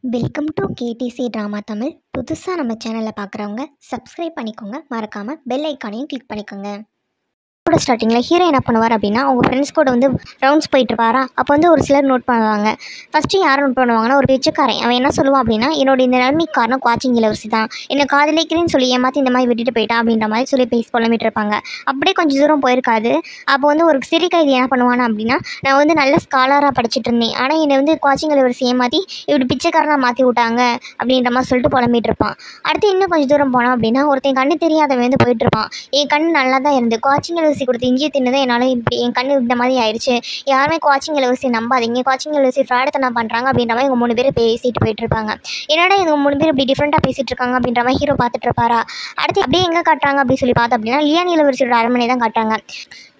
Welcome to KTC drama Tamil. புதுசாக நம்ம சேனலில் பார்க்குறவங்க சப்ஸ்கிரைப் பண்ணிக்கோங்க. மறக்காமல் பெல் ஐக்கானையும் கிளிக் பண்ணிக்கோங்க. ஸ்டார்டிங்கில் ஹீரோ என்ன பண்ணுவார் அப்படின்னா, அவங்க ஃப்ரெண்ட்ஸ் கூட வந்து ரவுண்ட்ஸ் போயிட்டுருப்பாரா. அப்போ வந்து ஒரு சிலர் நோட் பண்ணுவாங்க. ஃபஸ்ட்டு யார் நோட் பண்ணுவாங்கன்னா, ஒரு பிச்சைக்காரன். அவன் என்ன சொல்லுவான் அப்படின்னா, என்னோட இந்த நிலைமைக்கு காரணம் குவாச்சிங் இளவரசி தான், என்னை காதலிக்கிறேன்னு சொல்லி ஏமாற்றி இந்த மாதிரி விட்டுட்டு போயிட்டா அப்படின்ற மாதிரி சொல்லி பேசி புலம்பிட்டு இருப்பாங்க. அப்படியே கொஞ்சம் தூரம் போயிருக்காது. அப்போ வந்து ஒரு சிறை கைதி என்ன பண்ணுவானா அப்படின்னா, நான் வந்து நல்ல ஸ்காலராக படிச்சுட்டு இருந்தேன், ஆனால் என்னை வந்து குவாச்சிங் இளவரசி ஏமாற்றி இப்படி பிச்சைக்காரனாக மாற்றி விட்டாங்க அப்படின்ற மாதிரி சொல்லிட்டு புலம்பிட்டு இருப்பான். அடுத்து இன்னும் கொஞ்சம் தூரம் போனோம் அப்படின்னா, ஒருத்தன் கண்ணு தெரியாதவன் வந்து போயிட்டுருப்பான். என் கண் நல்லா தான் இருந்து குவாச்சிங் இளவரசி கொடுத்த இஞ்சி தின்னதான் என்னால் இப்படி என் கண் இந்த மாதிரி ஆயிடுச்சு, யாருமே குவாச்சிங் இளவரசி நம்பாதீங்க, குவாச்சிங் இளவரசி ஃப்ராடத்தனம் பண்ணுறாங்க அப்படின்ற மாதிரி இவங்க 3 பேர் பேசிட்டு போயிட்டு இருப்பாங்க. என்னடா இவங்க 3 பேர் இப்படி டிஃப்ரெண்ட்டாக பேசிட்டு இருக்காங்க அப்படின்ற மாதிரி ஹீரோ பார்த்துட்டு இருப்பாரா. அடுத்து அப்படியே எங்கே காட்டுறாங்க அப்படின்னு சொல்லி பார்த்தோம் அப்படின்னா, லியான் இளவரசியோட அரண்மனை தான் காட்டுறாங்க.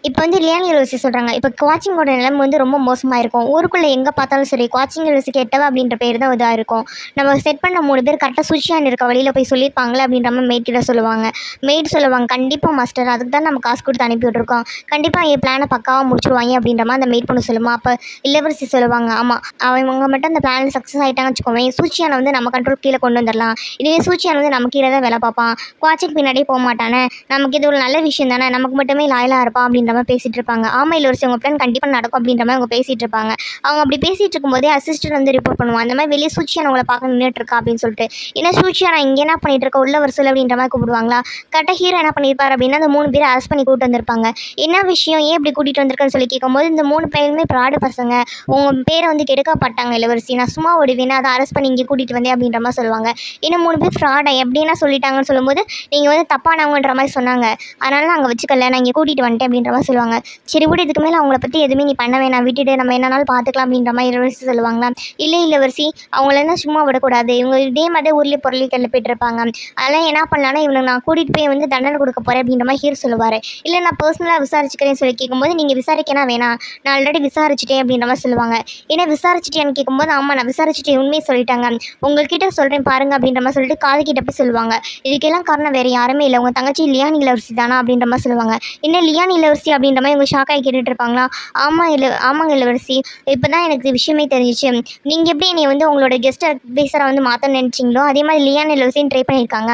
இப்போ வந்து லியான் இளவரசி சொல்கிறாங்க, இப்போ குவாச்சிங்கோட நிலைமை வந்து ரொம்ப மோசமாக இருக்கும், ஊருக்குள்ளே எங்கே பார்த்தாலும் சரி குவாச்சிங் இளவரசி கெட்டவ அப்படின்ற பேர் தான் இதாக இருக்கும், நம்ம செட் பண்ண 3 பேர் கரெக்டாக சூழ்ச்சியான் இருக்க வழியில் போய் சொல்லியிருப்பாங்களே அப்படின்ற மாதிரி மெய்ட் கிட்ட சொல்லுவாங்க. மெய்ட் சொல்லுவாங்க, கண்டிப்பாக மாஸ்டர், அதுக்கு தான் நம்ம காசு கொடுத்து அனுப்பி விட்ருக்கோம், கண்டிப்பாக என் பிளானை பக்காவாக முடிச்சுடுவாங்க அப்படின்ற மாதிரி அந்த மெய்ட் பொண்ணு சொல்லுமா. அப்போ இளவரசி சொல்லுவாங்க, ஆமாம் அவங்க மட்டும் அந்த பிளான் சக்ஸஸ் ஆகிட்டாங்கன்னு வச்சுக்கோங்க, சூழ்ச்சியானை வந்து நம்ம கண்ட்ரோல் கீழே கொண்டு வந்துடலாம், இதுவே சூழ்ச்சியான் வந்து நம்ம கீழே தான் வேலை பார்ப்பான், குவாச்சிங் பின்னாடியே போக மாட்டானே, நமக்கு இது ஒரு நல்ல விஷயம் தானே, நமக்கு மட்டுமே லாயலாக இருப்பான் அப்படின்ற மாதிரி பேசிகிட்டு இருப்பாங்க. ஆமாம் இளவரசி, உங்கள் பிளான் கண்டிப்பாக நடக்கும் அப்படின்ற மாதிரி அவங்க பேசிகிட்டு இருப்பாங்க. அவங்க அப்படி பேசிகிட்டு இருக்கும்போதே அசிஸ்டன்ட் வந்து ரிப்போர்ட் பண்ணுவான், அந்த மாதிரி வெளியே சூழ்ச்சியான் அவங்கள பார்க்க நின்றுட்டு இருக்கா அப்படின்னு சொல்லிட்டு. ஏன்னா சூழ்ச்சியான் இங்கே என்ன பண்ணிட்டு இருக்கா, உள்ள வருஷம் அப்படின்ற மாதிரி கூப்பிடுவாங்களா. கரெக்டாக ஹீரோ என்ன பண்ணியிருப்பார் அப்படின்னா, அந்த 3 பேரை அரெஸ்ட் பண்ணி கூப்பிட்டு வந்திருப்பாங்க. என்ன விஷயம், ஏன் இப்படி கூட்டிகிட்டு வந்திருக்கேன்னு சொல்லி கேட்கும்போது, இந்த 3 பேருமே ப்ராடு பசங்க, உங்கள் பேரை வந்து கெடுக்கப்பட்டாங்க இளவரசி, நான் சும்மா ஓடுவேன், அதை அரெஸ்ட் பண்ணி இங்கே கூட்டிகிட்டு வந்தேன் அப்படின்ற மாதிரி சொல்லுவாங்க. இன்னும் 3 பேர் ஃப்ராடை எப்படின்னா சொல்லிட்டாங்கன்னு சொல்லும்போது, நீங்கள் வந்து தப்பானவங்கன்ற மாதிரி சொன்னாங்க, அதனால நாங்கள் வச்சுக்கல, நான் இங்கே கூட்டிகிட்டு வந்துட்டேன் அப்படின்ற மாதிரி சொல்லுவாங்க. சரி விட, இதுக்கு மேலே அவங்கள பற்றி எதுவுமே நீ பண்ண வேணாம், விட்டுட்டு நம்ம என்னன்னாலும் பார்த்துக்கலாம் அப்படின்ற மாதிரி இளவரசி சொல்லுவாங்களா. இல்லை இளவரசி, அவங்கள என்ன சும்மா விடக்கூடாது, இவங்க இதே மாதிரி ஊர்லேயே பொருளை கிளப்பிட்டு இருப்பாங்க, அதெல்லாம் என்ன பண்ணலான்னா இவனை நான் கூட்டிகிட்டு போய் வந்து தண்டனை கொடுக்க போகிறேன் அப்படின்ற மாதிரி ஹீரோ சொல்லுவார். இல்லை நான் பர்சனலாக விசாரிச்சுக்கிறேன்னு சொல்லி கேட்கும்போது, நீங்கள் விசாரிக்கனா வேணாம், நான் ஆல்ரெடி விசாரிச்சிட்டேன் அப்படின்ற மாதிரி சொல்லுவாங்க. ஏன்னா விசாரிச்சிட்டேன்னு கேட்கும்போது, ஆமாம் நான் விசாரிச்சுட்டேன், உண்மையை சொல்லிட்டாங்க, உங்கள்கிட்ட சொல்கிறேன் பாருங்க அப்படின்ற மாதிரி சொல்லிட்டு காது கிட்ட போய் சொல்லுவாங்க. இதுக்கெல்லாம் காரணம் வேறு யாருமே இல்லை, உங்கள் தங்கச்சி லியான் இளவரசி தானா அப்படின்ற மாதிரி சொல்லுவாங்க. என்ன லியான் இளவரசி அப்படின்ற மாதிரி இவங்க ஷாக்காகி கேட்டுட்டு இருப்பாங்களா. ஆமாங்க இளவரசி, இப்போ தான் எனக்கு விஷயமே தெரிஞ்சிச்சு, நீங்கள் எப்படி என்னை வந்து உங்களோட கெஸ்ட் அட்வைசராக வந்து மாற்ற நினச்சிங்களோ அதே மாதிரி லியான் இளவரசின்னு ட்ரை பண்ணியிருக்காங்க,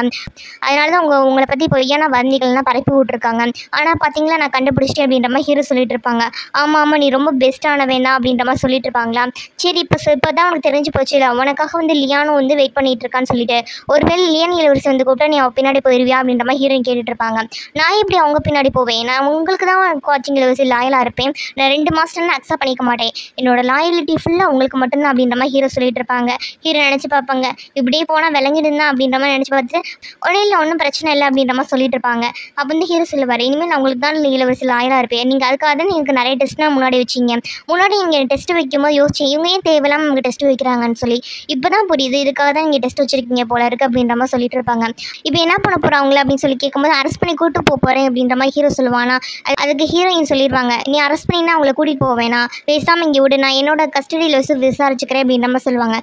அதனால தான் உங்களை பற்றி பொய்யான வதந்திகள்லாம் பரப்பி விட்ருக்காங்க, ஆனால் பார்த்தீங்களா நான் கண்டுபிடிச்சிட்டேன் அப்படின்ற மாதிரி ஹீரோ சொல்லிட்டு இருப்பாங்க. ஆமாம் நீ ரொம்ப பெஸ்ட்டான வேணா அப்படின்ற மாதிரி சொல்லிட்டு இருப்பாங்களா. சரி இப்போ தான் உனக்கு தெரிஞ்சு போச்சு இல்லை, உனக்காக வந்து லியானும் வந்து வெயிட் பண்ணிட்டு இருக்கான்னு சொல்லிட்டு, ஒருவேளை லியான் இளவரசி வந்து கூப்பிட்டா நீ அவள் பின்னாடி போயிருவியா அப்படின்ற மாதிரி ஹீரோயின் கேட்டுட்டு இருப்பாங்க. நான் எப்படி அவங்க பின்னாடி போவேன், நான் உங்களுக்கு தான் குவாச்சிங் இளவரசி லாயலாக இருப்பேன், நான் 2 மாஸ்டர்னு அக்செப்ட் பண்ணிக்க மாட்டேன், என்னோட லாயலிட்டி ஃபுல்லாக உங்களுக்கு மட்டும்தான் அப்படின்ற மாதிரி ஹீரோ சொல்லிட்டு இருப்பாங்க. ஹீரோ நினச்சி பார்ப்பாங்க, இப்படியே போனால் விளங்கிடுந்தான் அப்படின்ற மாதிரி நினச்சி பார்த்துட்டு, உடனே இல்லை ஒன்றும் பிரச்சனை இல்லை அப்படின்ற மாதிரி சொல்லிட்டு இருப்பாங்க. அப்போ வந்து ஹீரோ சொல்லுவார், இனிமேல் நான் உங்களுக்கு தான் இளவரசி லாயலாக இருப்பேன், நீங்கள் அதுக்காக தான் எனக்கு நிறைய டெஸ்ட்லாம் முன்னாடி வச்சிங்க, முன்னாடி நீங்கள் டெஸ்ட் வைக்கும்போது யோசிச்சேன் இவங்க ஏன் தேவையில்லாமல் நமக்கு டெஸ்ட் வைக்கிறாங்கன்னு சொல்லி, இப்போ தான் புரியுது இதுக்காக தான் நீங்கள் டெஸ்ட் வச்சிருக்கீங்க போல இருக்குது அப்படின்ற மாதிரி சொல்லிட்டு இருப்பாங்க. இப்போ என்ன பண்ண போகிறாங்களே அப்படின்னு சொல்லி கேட்கும்போது, அரெஸ்ட் பண்ணி கூட்டு போகிறேன் அப்படின்ற மாதிரி ஹீரோ சொல்லுவானா. அதுக்கு ஹீரோயின் சொல்லிடுவாங்க, நீ அரெஸ்ட் பண்ணினா அவங்கள கூட்டிகிட்டு போவேனா, பேசாமல் இங்கே விடு, நான் என்னோட கஸ்டடியில் வச்சு விசாரிச்சுக்கிறேன் அப்படின்ற மாதிரி சொல்லுவாங்க.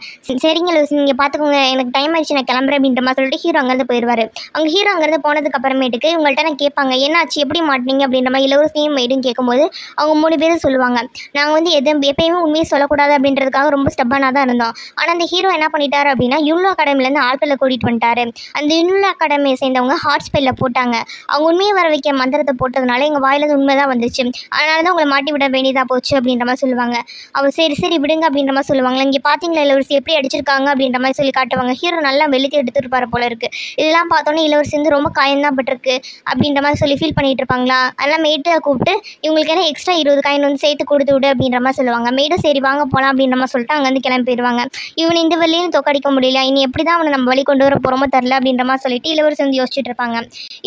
சரிங்க லூசி நீங்கள் பார்த்துக்கோங்க, எனக்கு டைம் ஆயிடுச்சு, நான் கிளம்புறேன் அப்படின்ற மாதிரி சொல்லிட்டு ஹீரோ அங்கேருந்து போயிடுவார். அவங்க ஹீரோ அங்கேருந்து போனதுக்கு அப்புறமேட்டுக்கு இவங்கள்ட்ட நான் கேட்பாங்க, என்னாச்சு எப்படி மாட்டினீங்க அப்படின்ற மாதிரி இளவரசியும் மெய்டும் கேட்கும்போது, அவங்க 3 பேரும் சொல்லுவாங்க, நாங்கள் வந்து எப்பயுமே உண்மையை சொல்லக்கூடாது அப்படின்றதுக்காக ரொம்ப ஸ்டெப்பானாக தான் இருந்தோம், ஆனால் அந்த ஹீரோ என்ன பண்ணிட்டாரு அப்படின்னா யுனோ அகாடமிலேருந்து ஆட்களை கூட்டிகிட்டு வந்துட்டாரு, அந்த யுனோ அகாடமியை சேர்ந்தவங்க ஹாட் ஸ்பெல்லில் போட்டாங்க, அவங்க உண்மையை வர வைக்க மந்திரத்தை போட்டதுனால எங்கள் வாயிலேருந்து உண்மை தான் வந்துச்சு, அதனால தான் உங்களை மாட்டி விட வேண்டியதாக போச்சு அப்படின்ற மாதிரி சொல்லுவாங்க. அவள் சரி விடுங்க அப்படின்ற மாதிரி சொல்லுவாங்க. இங்கே பார்த்தீங்களா இளவரசி எப்படி அடிச்சிருக்காங்க அப்படின்ற மாதிரி சொல்லி காட்டுவாங்க. ஹீரோ நல்லா வெளுத்து எடுத்துருப்பாரு போல இருக்குது. இதெல்லாம் பார்த்தோன்னே இளவரசி வந்து ரொம்ப காயந்தான் பட்டிருக்கு அப்படின்ற மாதிரி சொல்லி ஃபீல் பண்ணிட்டு இருப்பாங்களா. அதெல்லாம் மெய்ட்டை கூப்பிட்டு இவங்களுக்கு என்ன எக்ஸ்ட்ரா 20 காயின் வந்து சேர்த்து கொடுத்து விடு அப்படின்ற மாதிரி சொல்லுவாங்க. மெய்டும் சரி வாங்க போகலாம் அப்படின்ற மாதிரி சொல்லிட்டு அங்கேருந்து கிளம்பி போயிடுவாங்க. இவனை இந்த வழியும் தோக்கடிக்க முடியல, இனி எப்படி தான் அவனை நம்ம வழி கொண்டு வர போகிறோமோ தெரில அப்படின்ற மாதிரி சொல்லிட்டு இளவரசி வந்து யோசிச்சுட்டு இருப்பாங்க.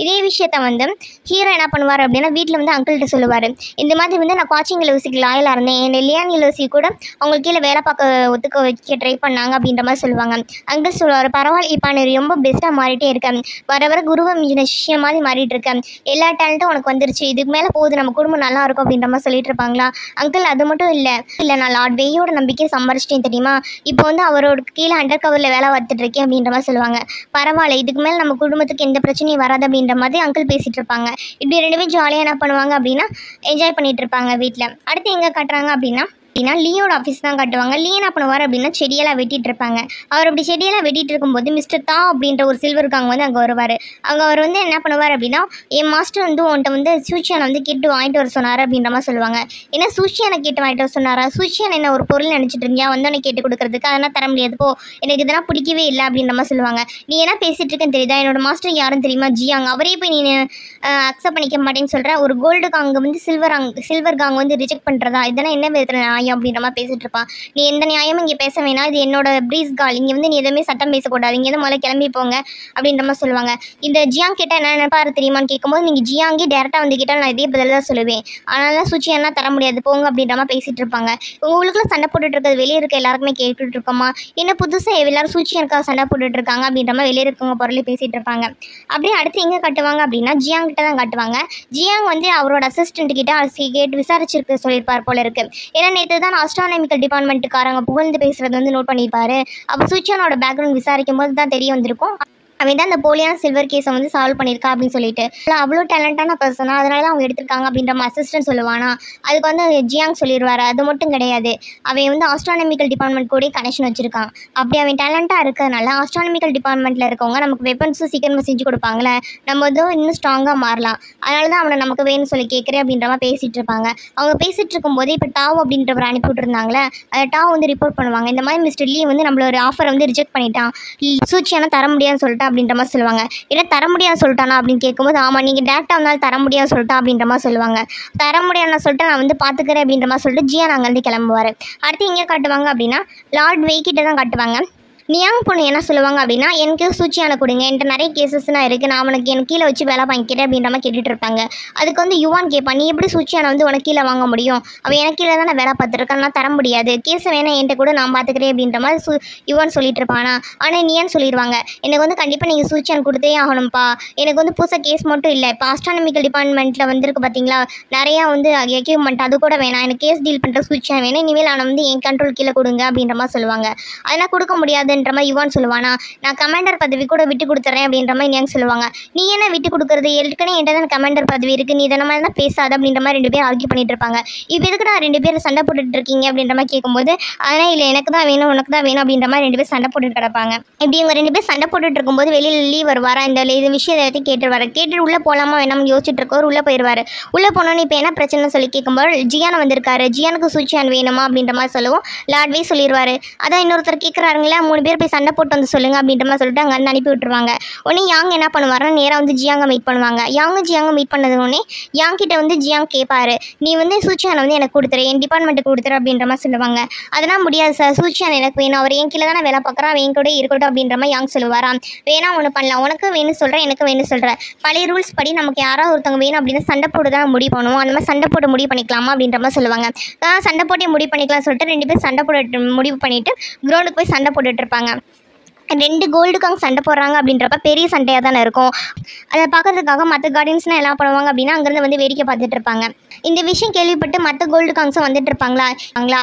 இதே விஷயத்த வந்து ஹீரோ என்ன பண்ணுவார் அப்படின்னா, வீட்டில் வந்து அங்கிள்கிட்ட சொல்லுவார், இந்த மாதிரி வந்து நான் குவாச்சிங் இளவரசிக்கு லாயலாக இருந்தேன், என் லியான் இளவரசி கூட அவங்களுக்கு கீழே வேலை பார்க்க ஒத்துக்க வைக்க ட்ரை பண்ணாங்க அப்படின்ற மாதிரி சொல்லுவாங்க. அங்கிள் சொல்லுவார், பரவாயில்ல இப்போ நீ ரொம்ப பெஸ்ட்டாக மாறிட்டே இருக்கேன், வர குருவை மிஞ்சின விஷயம் மாதிரி மாறிட்டு இருக்கேன், எல்லா டேலண்ட்டும் உனக்கு வந்துருச்சு, இதுக்கு மேலே போகுது நம்ம குடும்பம் நல்லா இருக்கும் அப்படின்ற மாதிரி சொல்லிட்டு இருப்பாங்களா. அங்கிள் அது மட்டும் இல்லை நான் லார்ட் வேயோட நம்பிக்கையை சம்பாரிச்சிட்டேன் தெரியுமா, இப்போ வந்து அவரோட கீழே அண்டர் கவரில் வேலை பார்த்துட்டு இருக்கேன் அப்படின்ற மாதிரி சொல்லுவாங்க. பரவாயில்ல இதுக்கு மேலே நம்ம குடும்பத்துக்கு எந்த பிரச்சனையும் வராது அப்படின்ற மாதிரி அங்கிள் பேசிகிட்டு இருப்பாங்க. இப்படி 2 பேரும் ஜாலியாக என்ன பண்ணுவாங்க அப்படின்னா என்ஜாய் பண்ணிகிட்டு இருப்பாங்க வீட்டில். அடுத்து எங்கே காட்டுறாங்க அப்படின்னா, அப்படின்னா லீயோட ஆஃபீஸ் தான் காட்டுவாங்க. லீ என்ன பண்ணுவார் அப்படின்னா செடியெல்லாம் வெட்டிட்டு இருப்பாங்க. அவர் அப்படி செடியெல்லாம் வெட்டிட்டு இருக்கும்போது மிஸ்டர் தா அப்படின்ற ஒரு சில்வர் காங் வந்து அங்கே வருவார். அவர் வந்து என்ன பண்ணுவார் அப்படின்னா, என் மாஸ்டர் வந்து உன்ட்ட வந்து சூச்சியானை வந்து கேட்டு வாங்கிட்டு வர சொன்னார் அப்படின்ற மாதிரி சொல்லுவாங்க. ஏன்னா சூச்சியானை கேட்டு வாங்கிட்டு வர சொன்னாரா? சூச்சியான் என்ன ஒரு பொருள் நினச்சிட்டு இருந்தியா வந்தோடனே கேட்டு கொடுக்கறதுக்கு? அதெல்லாம் தர முடியாது போ, எனக்கு இதெல்லாம் பிடிக்கவே இல்லை அப்படின்ற மாதிரி சொல்லுவாங்க. நீ என்ன பேசிட்டு இருக்கேன்னு தெரியுதா? என்னோட மாஸ்டர் யாரும் தெரியுமா? ஜியாங். அவரே போய் நீ அக்செப்ட் பண்ணிக்க மாட்டேன்னு சொல்கிற. ஒரு கோல்டு காங் வந்து சில்வர் காங் வந்து ரிஜெக்ட் பண்ணுறதா? இதெல்லாம் என்ன விதத்தில் நியாயம் அப்படின்ற மாதிரி பேசிட்டு இருப்பான். நீ எந்த நியாயமும் இங்கே பேச வேணாம், இது என்னோட ப்ரீஸ் கால், இங்கே வந்து நீ எதுவுமே சட்டம் பேசக்கூடாது, இங்கே முதல்ல கிளம்பி போங்க அப்படின்ற மாதிரி சொல்லுவாங்க. இந்த ஜியாங் கிட்ட என்ன நினைப்பாரு தெரியுமான்னு கேட்கும்போது, நீங்கள் ஜியாங்கே டேரெக்டாக வந்து கேட்டால் நான் இதே பதில் தான் சொல்லுவேன், அதனால சூச்சியானா தர முடியாது போங்க அப்படின்ற மாதிரி பேசிகிட்டு இருப்பாங்க. உங்களுக்குள்ள சண்டை போட்டுட்டு இருக்கிறது வெளியே இருக்க எல்லாருக்குமே கேட்டுட்டு இருக்கோமா? என்ன புதுசாக எல்லாரும் சூச்சியானுக்காக சண்டை போட்டுட்டு இருக்காங்க அப்படின்ற மாதிரி வெளியே இருக்கவங்க பொருளை பேசிகிட்டு இருப்பாங்க. அப்படியே அடுத்து எங்கே காட்டுவாங்க அப்படின்னா ஜியாங் கிட்ட தான் காட்டுவாங்க. ஜியாங் வந்து அவரோட அசிஸ்டன்ட் கிட்ட கேட்டு விசாரிச்சிருக்கு சொல்லியிருப்பார் போல இருக்கு. ஏன்னா நேற்று தான் ஆஸ்ட்ரானமிக்கல் டிபார்ட்மெண்ட்டுக்காரங்க புகழ்ந்து பேசுறது வந்து நோட் பண்ணியிருப்பாரு. அப்போ சூச்சியானோட பேக்ரவுண்ட் விசாரிக்கும் போது தான் தெரிய வந்திருக்கும் அவன் தான் அந்த போலியான சில்வர் கேஸை வந்து சால்வ் பண்ணியிருக்கா அப்படின்னு சொல்லிட்டு. அவ்வளோ டேலண்டான பர்சனாக அதனால தான் அவங்க எடுத்திருக்காங்க அப்படின்ற அசிஸ்டன்ட் சொல்லுவானா. அதுக்கு வந்து ஜியாங் சொல்லிடுவார், அது மட்டும் கிடையாது, அவன் வந்து ஆஸ்ட்ரானமிக்கல் டிபார்ட்மெண்ட் கூட கனெக்ஷன் வச்சுருக்கான். அப்படி அவன் டேலண்ட்டாக இருக்கிறதுனால ஆஸ்ட்ரானமிக்கல் டிபார்ட்மெண்ட்டில் இருக்கவங்க நமக்கு வெப்பன்ஸும் சீக்கிரமாக செஞ்சு கொடுப்பாங்களே, நம்ம வந்து இன்னும் ஸ்ட்ராங்காக மாறலாம், அதனால தான் அவனை நமக்கு வேணும்னு சொல்லி கேட்குறேன் அப்படின்ற மாதிரி பேசிகிட்டு இருப்பாங்க. அவங்க பேசிகிட்டு இருக்கும்போது இப்போ டாவ் அப்படின்றவர் அனுப்பி விட்டுருந்தாங்களே, அதை டாவ் வந்து ரிப்போர்ட் பண்ணுவாங்க. இந்த மாதிரி மிஸ்டர் லீ வந்து நம்மளோட ஆஃபரை வந்து ரிஜெக்ட் பண்ணிட்டான், சூச்சியானா தர முடியாதுன்னு சொல்லிட்டு அப்படின்ற மாதிரி சொல்லுவாங்க. ஏன்னா தர முடியாது சொல்லிட்டானா அப்படின்னு கேட்கும்போது, ஆமாம் நீங்கள் டேரெக்டாக வந்தாலும் தர முடியாது சொல்லிட்டா அப்படின்ற மாதிரி சொல்லுவாங்க. தர முடியாதுன்னு சொல்லிட்டு நான் வந்து பார்த்துக்கிறேன் அப்படின்ற மாதிரி சொல்லிட்டு ஜியான் அங்கேருந்து கிளம்புவார். அடுத்து எங்கே காட்டுவாங்க அப்படின்னா லார்ட் வெய்கிட்ட தான் காட்டுவாங்க. நியாங் பொண்ணு என்ன சொல்லுவாங்க அப்படின்னா, எனக்கு சூச்சியானை கொடுங்க, என்கிட்ட நிறைய கேசஸ்லாம் இருக்குது, நான் உனக்கு எனக்கு கீழே வச்சு வேலை வாங்கிக்கிறேன் அப்படின்ற மாதிரி கேட்டுட்டு இருப்பாங்க. அதுக்கு வந்து யுவான் கேட்பான், நீ எப்படி சூச்சியானை வந்து உனக்கு கீழே வாங்க முடியும்? அவன் எனக்கு கீழே தான் நான் வேலை பார்த்துருக்கேன், நான் தர முடியாது, கேஸை வேணால் என்கிட்ட கூட நான் பார்த்துக்கிறேன் அப்படின்ற மாதிரி யுவான் சொல்லிட்டு இருப்பானா. ஆனால் நீயான்னு சொல்லிடுவாங்க, எனக்கு வந்து கண்டிப்பாக நீங்கள் சூச்சியான் கொடுத்தே ஆகணும்ப்பா, எனக்கு வந்து புதுசாக கேஸ் மட்டும் இல்லை, இப்போ ஆஸ்ட்ரானமிக்கல் டிபார்ட்மெண்ட்டில் வந்துருக்கு பார்த்தீங்களா நிறையா வந்து எக்யூப்மெண்ட், அது கூட வேணாம், எனக்கு கேஸ் டீல் பண்ணுற சூச்சியான் வேணும், இனிமேல் நான் வந்து என் கண்ட்ரோல் கீழே கொடுங்க அப்படின்ற மாதிரி சொல்லுவாங்க. அதெல்லாம் கொடுக்க முடியாது மாதிரி யுவான் சொல்லுவானா. நான் கமாண்டர் பதவி கூட விட்டு கொடுத்துறேன் அப்படின்ற மாதிரி நியாங் சொல்லுவாங்க. நீ என்ன விட்டு கொடுக்குறது, ஏற்கனவே என்கிட்ட தான் கமாண்டர் பதவி இருக்குது, நீ இதன மாதிரி தான் பேசாத அப்படின்ற மாதிரி ரெண்டு பேர் ஆர்கியூ பண்ணிட்டு இருப்பாங்க. இப்போ எதுக்கு நான் ரெண்டு பேரும் சண்டை போட்டுட்டு இருக்கீங்க அப்படின்ற மாதிரி கேட்கும்போது, அதனால் இல்லை எனக்கு தான் வேணும் உனக்கு தான் வேணும் அப்படின்ற மாதிரி ரெண்டு பேர் சண்டை போட்டுட்டு கிடப்பாங்க. இப்படி இவங்க ரெண்டு பேர் சண்டை போட்டுட்டு இருக்கும்போது வெளியில் லீவ் வருவாரா, இந்த விஷயம் எல்லாத்தையும் கேட்டுருவாரு. கேட்டுட்டு உள்ளே போகலாமா வேணாம்னு யோசிச்சுட்டு இருக்கவர் உள்ளே போயிடுவார். உள்ளே போனோன்னு இப்போ என்ன பிரச்சனை சொல்லி கேட்கும்போது, ஜியான் வந்திருக்காரு, ஜியானுக்கு சூச்சியான் வேணுமா அப்படின்ற மாதிரி சொல்லுவோம். லார்ட்வே சொல்லிடுவார், அதான் இன்னொருத்தர் கேட்குறாருங்களா, 3 பேர் போய் சண்டை போட்டு வந்து சொல்லுங்க அப்படின்ற மாதிரி சொல்லிட்டு அங்கே அனுப்பி விட்டுருவாங்க. உடனே யாங் என்ன பண்ணுவாருன்னா நேராக வந்து ஜியாங்கை மீட் பண்ணுவாங்க. ஜியாங்கை மீட் பண்ணது உடனே யாங் கிட்ட வந்து ஜியாங் கேட்பாரு, நீ வந்து சூச்சியானை வந்து எனக்கு கொடுத்துரு, என் டிபார்ட்மெண்ட்டுக்கு கொடுத்துரு அப்படின்ற மாதிரி சொல்லுவாங்க. அதெல்லாம் முடியாது சார், சூச்சியான் எனக்கு வேணும், அவர் என் கீழே தான் வேலை பார்க்குறான், அவன் என் கூட இருக்கட்டும் அப்படின்ற மாதிரி யாங் சொல்லுவாராம். வேணா ஒன்று பண்ணலாம், உனக்கு வேணும் சொல்கிறேன், எனக்கு வேணும் சொல்கிறேன், பழைய ரூல்ஸ் படி நமக்கு யாராவது ஒருத்தவங்க வேணும் அப்படின்னு சண்டை போட்டு தான் முடிவு பண்ணுவோம், அந்த மாதிரி சண்டை போட்டு முடிவு பண்ணிக்கலாமா அப்படின்ற மாதிரி சொல்லுவாங்க. சண்டை போட்டே முடிவு பண்ணிக்கலாம்னு சொல்லிட்டு 2 பேர் சண்டை போட்டு முடிவு பண்ணிவிட்டு கிரௌண்டுக்கு போய் சண்டை போட்டுட்டு இருப்பாங்க. 2 கோல்டு காங் சண்டை போடுறாங்க அப்படின்றப்ப பெரிய சண்டையாக தானே இருக்கும். அதை பார்க்கறதுக்காக மற்ற கார்டியன்ஸ்னால் என்ன பண்ணுவாங்க அப்படின்னா அங்கேருந்து வந்து வேடிக்கை பார்த்துட்டு இருப்பாங்க. இந்த விஷயம் கேள்விப்பட்டு மற்ற கோல்டு காங்ஸும் வந்துட்டு இருப்பாங்களா,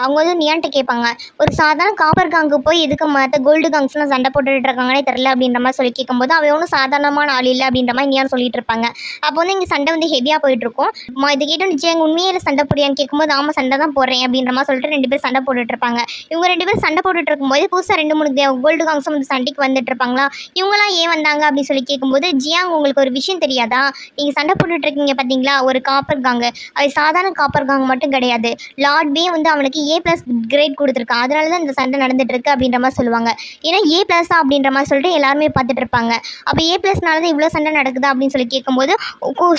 அவங்க வந்து நியான்ட்ட கேட்பாங்க, ஒரு சாதாரண காப்பர் காங்கு போய் எதுக்கு மற்ற கோல்டு காங்ஸ்லாம் சண்டை போட்டுட்டு இருக்காங்கன்னே தெரில அப்படின்ற மாதிரி சொல்லி கேட்கும்போது, அவன் ஒன்றும் சாதாரணமான ஆள் இல்லை அப்படின்ற மாதிரி நியான் சொல்லிட்டு இருப்பாங்க. அப்போ வந்து இங்கே சண்டை வந்து ஹெவியாக போயிட்டுருக்கும். இதை கேட்டு நிச்சயம் உண்மையில சண்டை போடியான்னு கேட்கும்போது, ஆமாம் சண்டை தான் போடுறேன் அப்படின்ற மாதிரி சொல்லிட்டு 2 பேர் சண்டை போட்டுட்டு இருப்பாங்க. இவங்க 2 பேர் சண்டை போட்டுட்டு இருக்கும்போது புதுசாக 2-3 கோல்டு காங்ஸும் வந்து சண்டைக்கு வந்துட்டு இருப்பாங்களா. இவங்களாம் ஏன் வந்தாங்க அப்படின்னு சொல்லி கேட்கும்போது, ஜியாங் உங்களுக்கு ஒரு விஷயம் தெரியாதா, நீங்கள் சண்டை போட்டுட்டு இருக்கீங்க பார்த்தீங்களா ஒரு காப்பர் காங்கு, அது சாதாரண காப்பர் காங் மட்டும் கிடையாது, லார்ட்வே வந்து அவனுக்கு A+ கிரேட் கொடுத்துருக்கான், அதனால தான் இந்த சண்டை நடந்துட்டு இருக்கு அப்படின்ற மாதிரி சொல்லுவாங்க. ஏன்னா A+ தான் அப்படின்ற மாதிரி சொல்லிட்டு எல்லாருமே பார்த்துட்டு இருப்பாங்க. அப்போ A+னால தான் இவ்வளோ சண்டை நடக்குதா அப்படின்னு சொல்லி கேட்கும்போது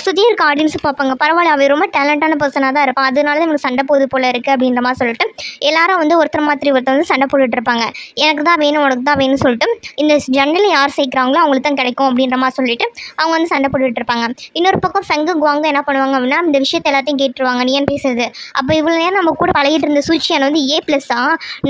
சுற்றி இருக்க ஆடியன்ஸ் பார்ப்பாங்க, பரவாயில்ல அவன் ரொம்ப டேலண்டான பர்சனாக தான் இருப்பான், அதனால தான் இவனுக்கு சண்டை போகுது போல இருக்குது அப்படின்ற மாதிரி சொல்லிட்டு எல்லாரும் வந்து ஒருத்தர் மாதிரி ஒருத்தர் வந்து சண்டை போட்டுட்டு இருப்பாங்க. எனக்கு தான் வேணும் உனக்கு தான் வேணும்னு சொல்லிட்டு இந்த ஜன்னலை யார் சேர்க்குறாங்களோ அவங்களுக்கு தான் கிடைக்கும் அப்படின்ற மாதிரி சொல்லிட்டு அவங்க வந்து சண்டை போட்டுட்டு இருப்பாங்க. இன்னொரு பக்கம் ஃபெங்கு குவாங்க என்ன பண்ணுவாங்க அப்படின்னா இந்த விஷயத்தை எல்லாத்தையும் கேட்டுருவாங்க, நீ ஏன் பேசுறது, அப்போ இவ்வளோ நேரம் நம்ம கூட பழகிட்டு இருந்த சூச்சியான் வந்து A+ஆ,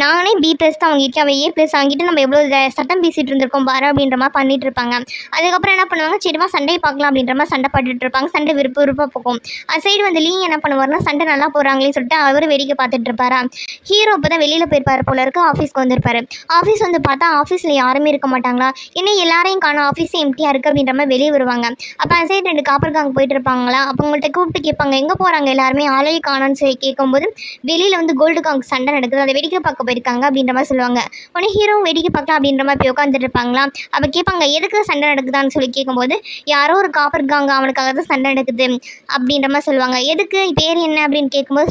நானே B+ தான் வாங்கிட்டு அவன் A+ வாங்கிட்டு நம்ம எவ்வளோ சட்டம் பேசிகிட்டு இருந்திருக்கோம் பாரு அப்படின்ற மாதிரி பண்ணிட்டு இருப்பாங்க. அதுக்கப்புறம் என்ன பண்ணுவாங்க, சரிவா சண்டையை பார்க்கலாம் அப்படின்ற மாதிரி சண்டை போட்டுட்டு இருப்பாங்க. சண்டை விருப்ப போகும். அந்த சைடு வந்து லீ என்ன பண்ணுவார்னா சண்டை நல்லா போகிறாங்களேன்னு சொல்லிட்டு அவர் வேடிக்கை பார்த்துட்டு இருப்பாரா. ஹீரோ இப்போ தான் வெளியில் போயிருப்பாரு போல இருக்கு, ஆஃபீஸ்க்கு வந்திருப்பாரு. ஆஃபீஸ் வந்து பார்த்தா ஆஃபீஸில் யாருமே இருக்க மாட்டாங்களா, என்ன எல்லாரையும் காணோம், ஆஃபீஸே எம்டியாக இருக்குது அப்படின்ற மாதிரி வெளியே வருவாங்க. அப்போ அந்த சைடு 2 காப்பர் காங்க போயிட்டு இருப்பாங்களா, அப்போ உங்கள்கிட்ட கூப்பிட்டு கேட்பாங்க எங்கே போகிறாங்க எல்லாருமே, ஆளே காணோன்னு சொல்லி கேட்கும்போது வெளியில் வந்து கோல்டு காங்க சண்டை நடக்குது, அதை வேடிக்கை பார்க்க போயிருக்காங்க அப்படின்ற மாதிரி சொல்லுவாங்க. உடனே ஹீரோவும் வேடிக்கை பார்க்கலாம் அப்படின்ற மாதிரி போய் உட்காந்துட்டு இருப்பாங்களா. அப்போ கேட்பாங்க எதுக்கு சண்டை நடக்குதான்னு சொல்லி கேட்கும்போது யாரோ ஒரு காப்பர் காங்க அவனுக்காக தான் சண்டை நடக்குது அப்படின்ற மாதிரி சொல்லுவாங்க. எதுக்கு பேர் என்ன அப்படின்னு கேட்கும்போது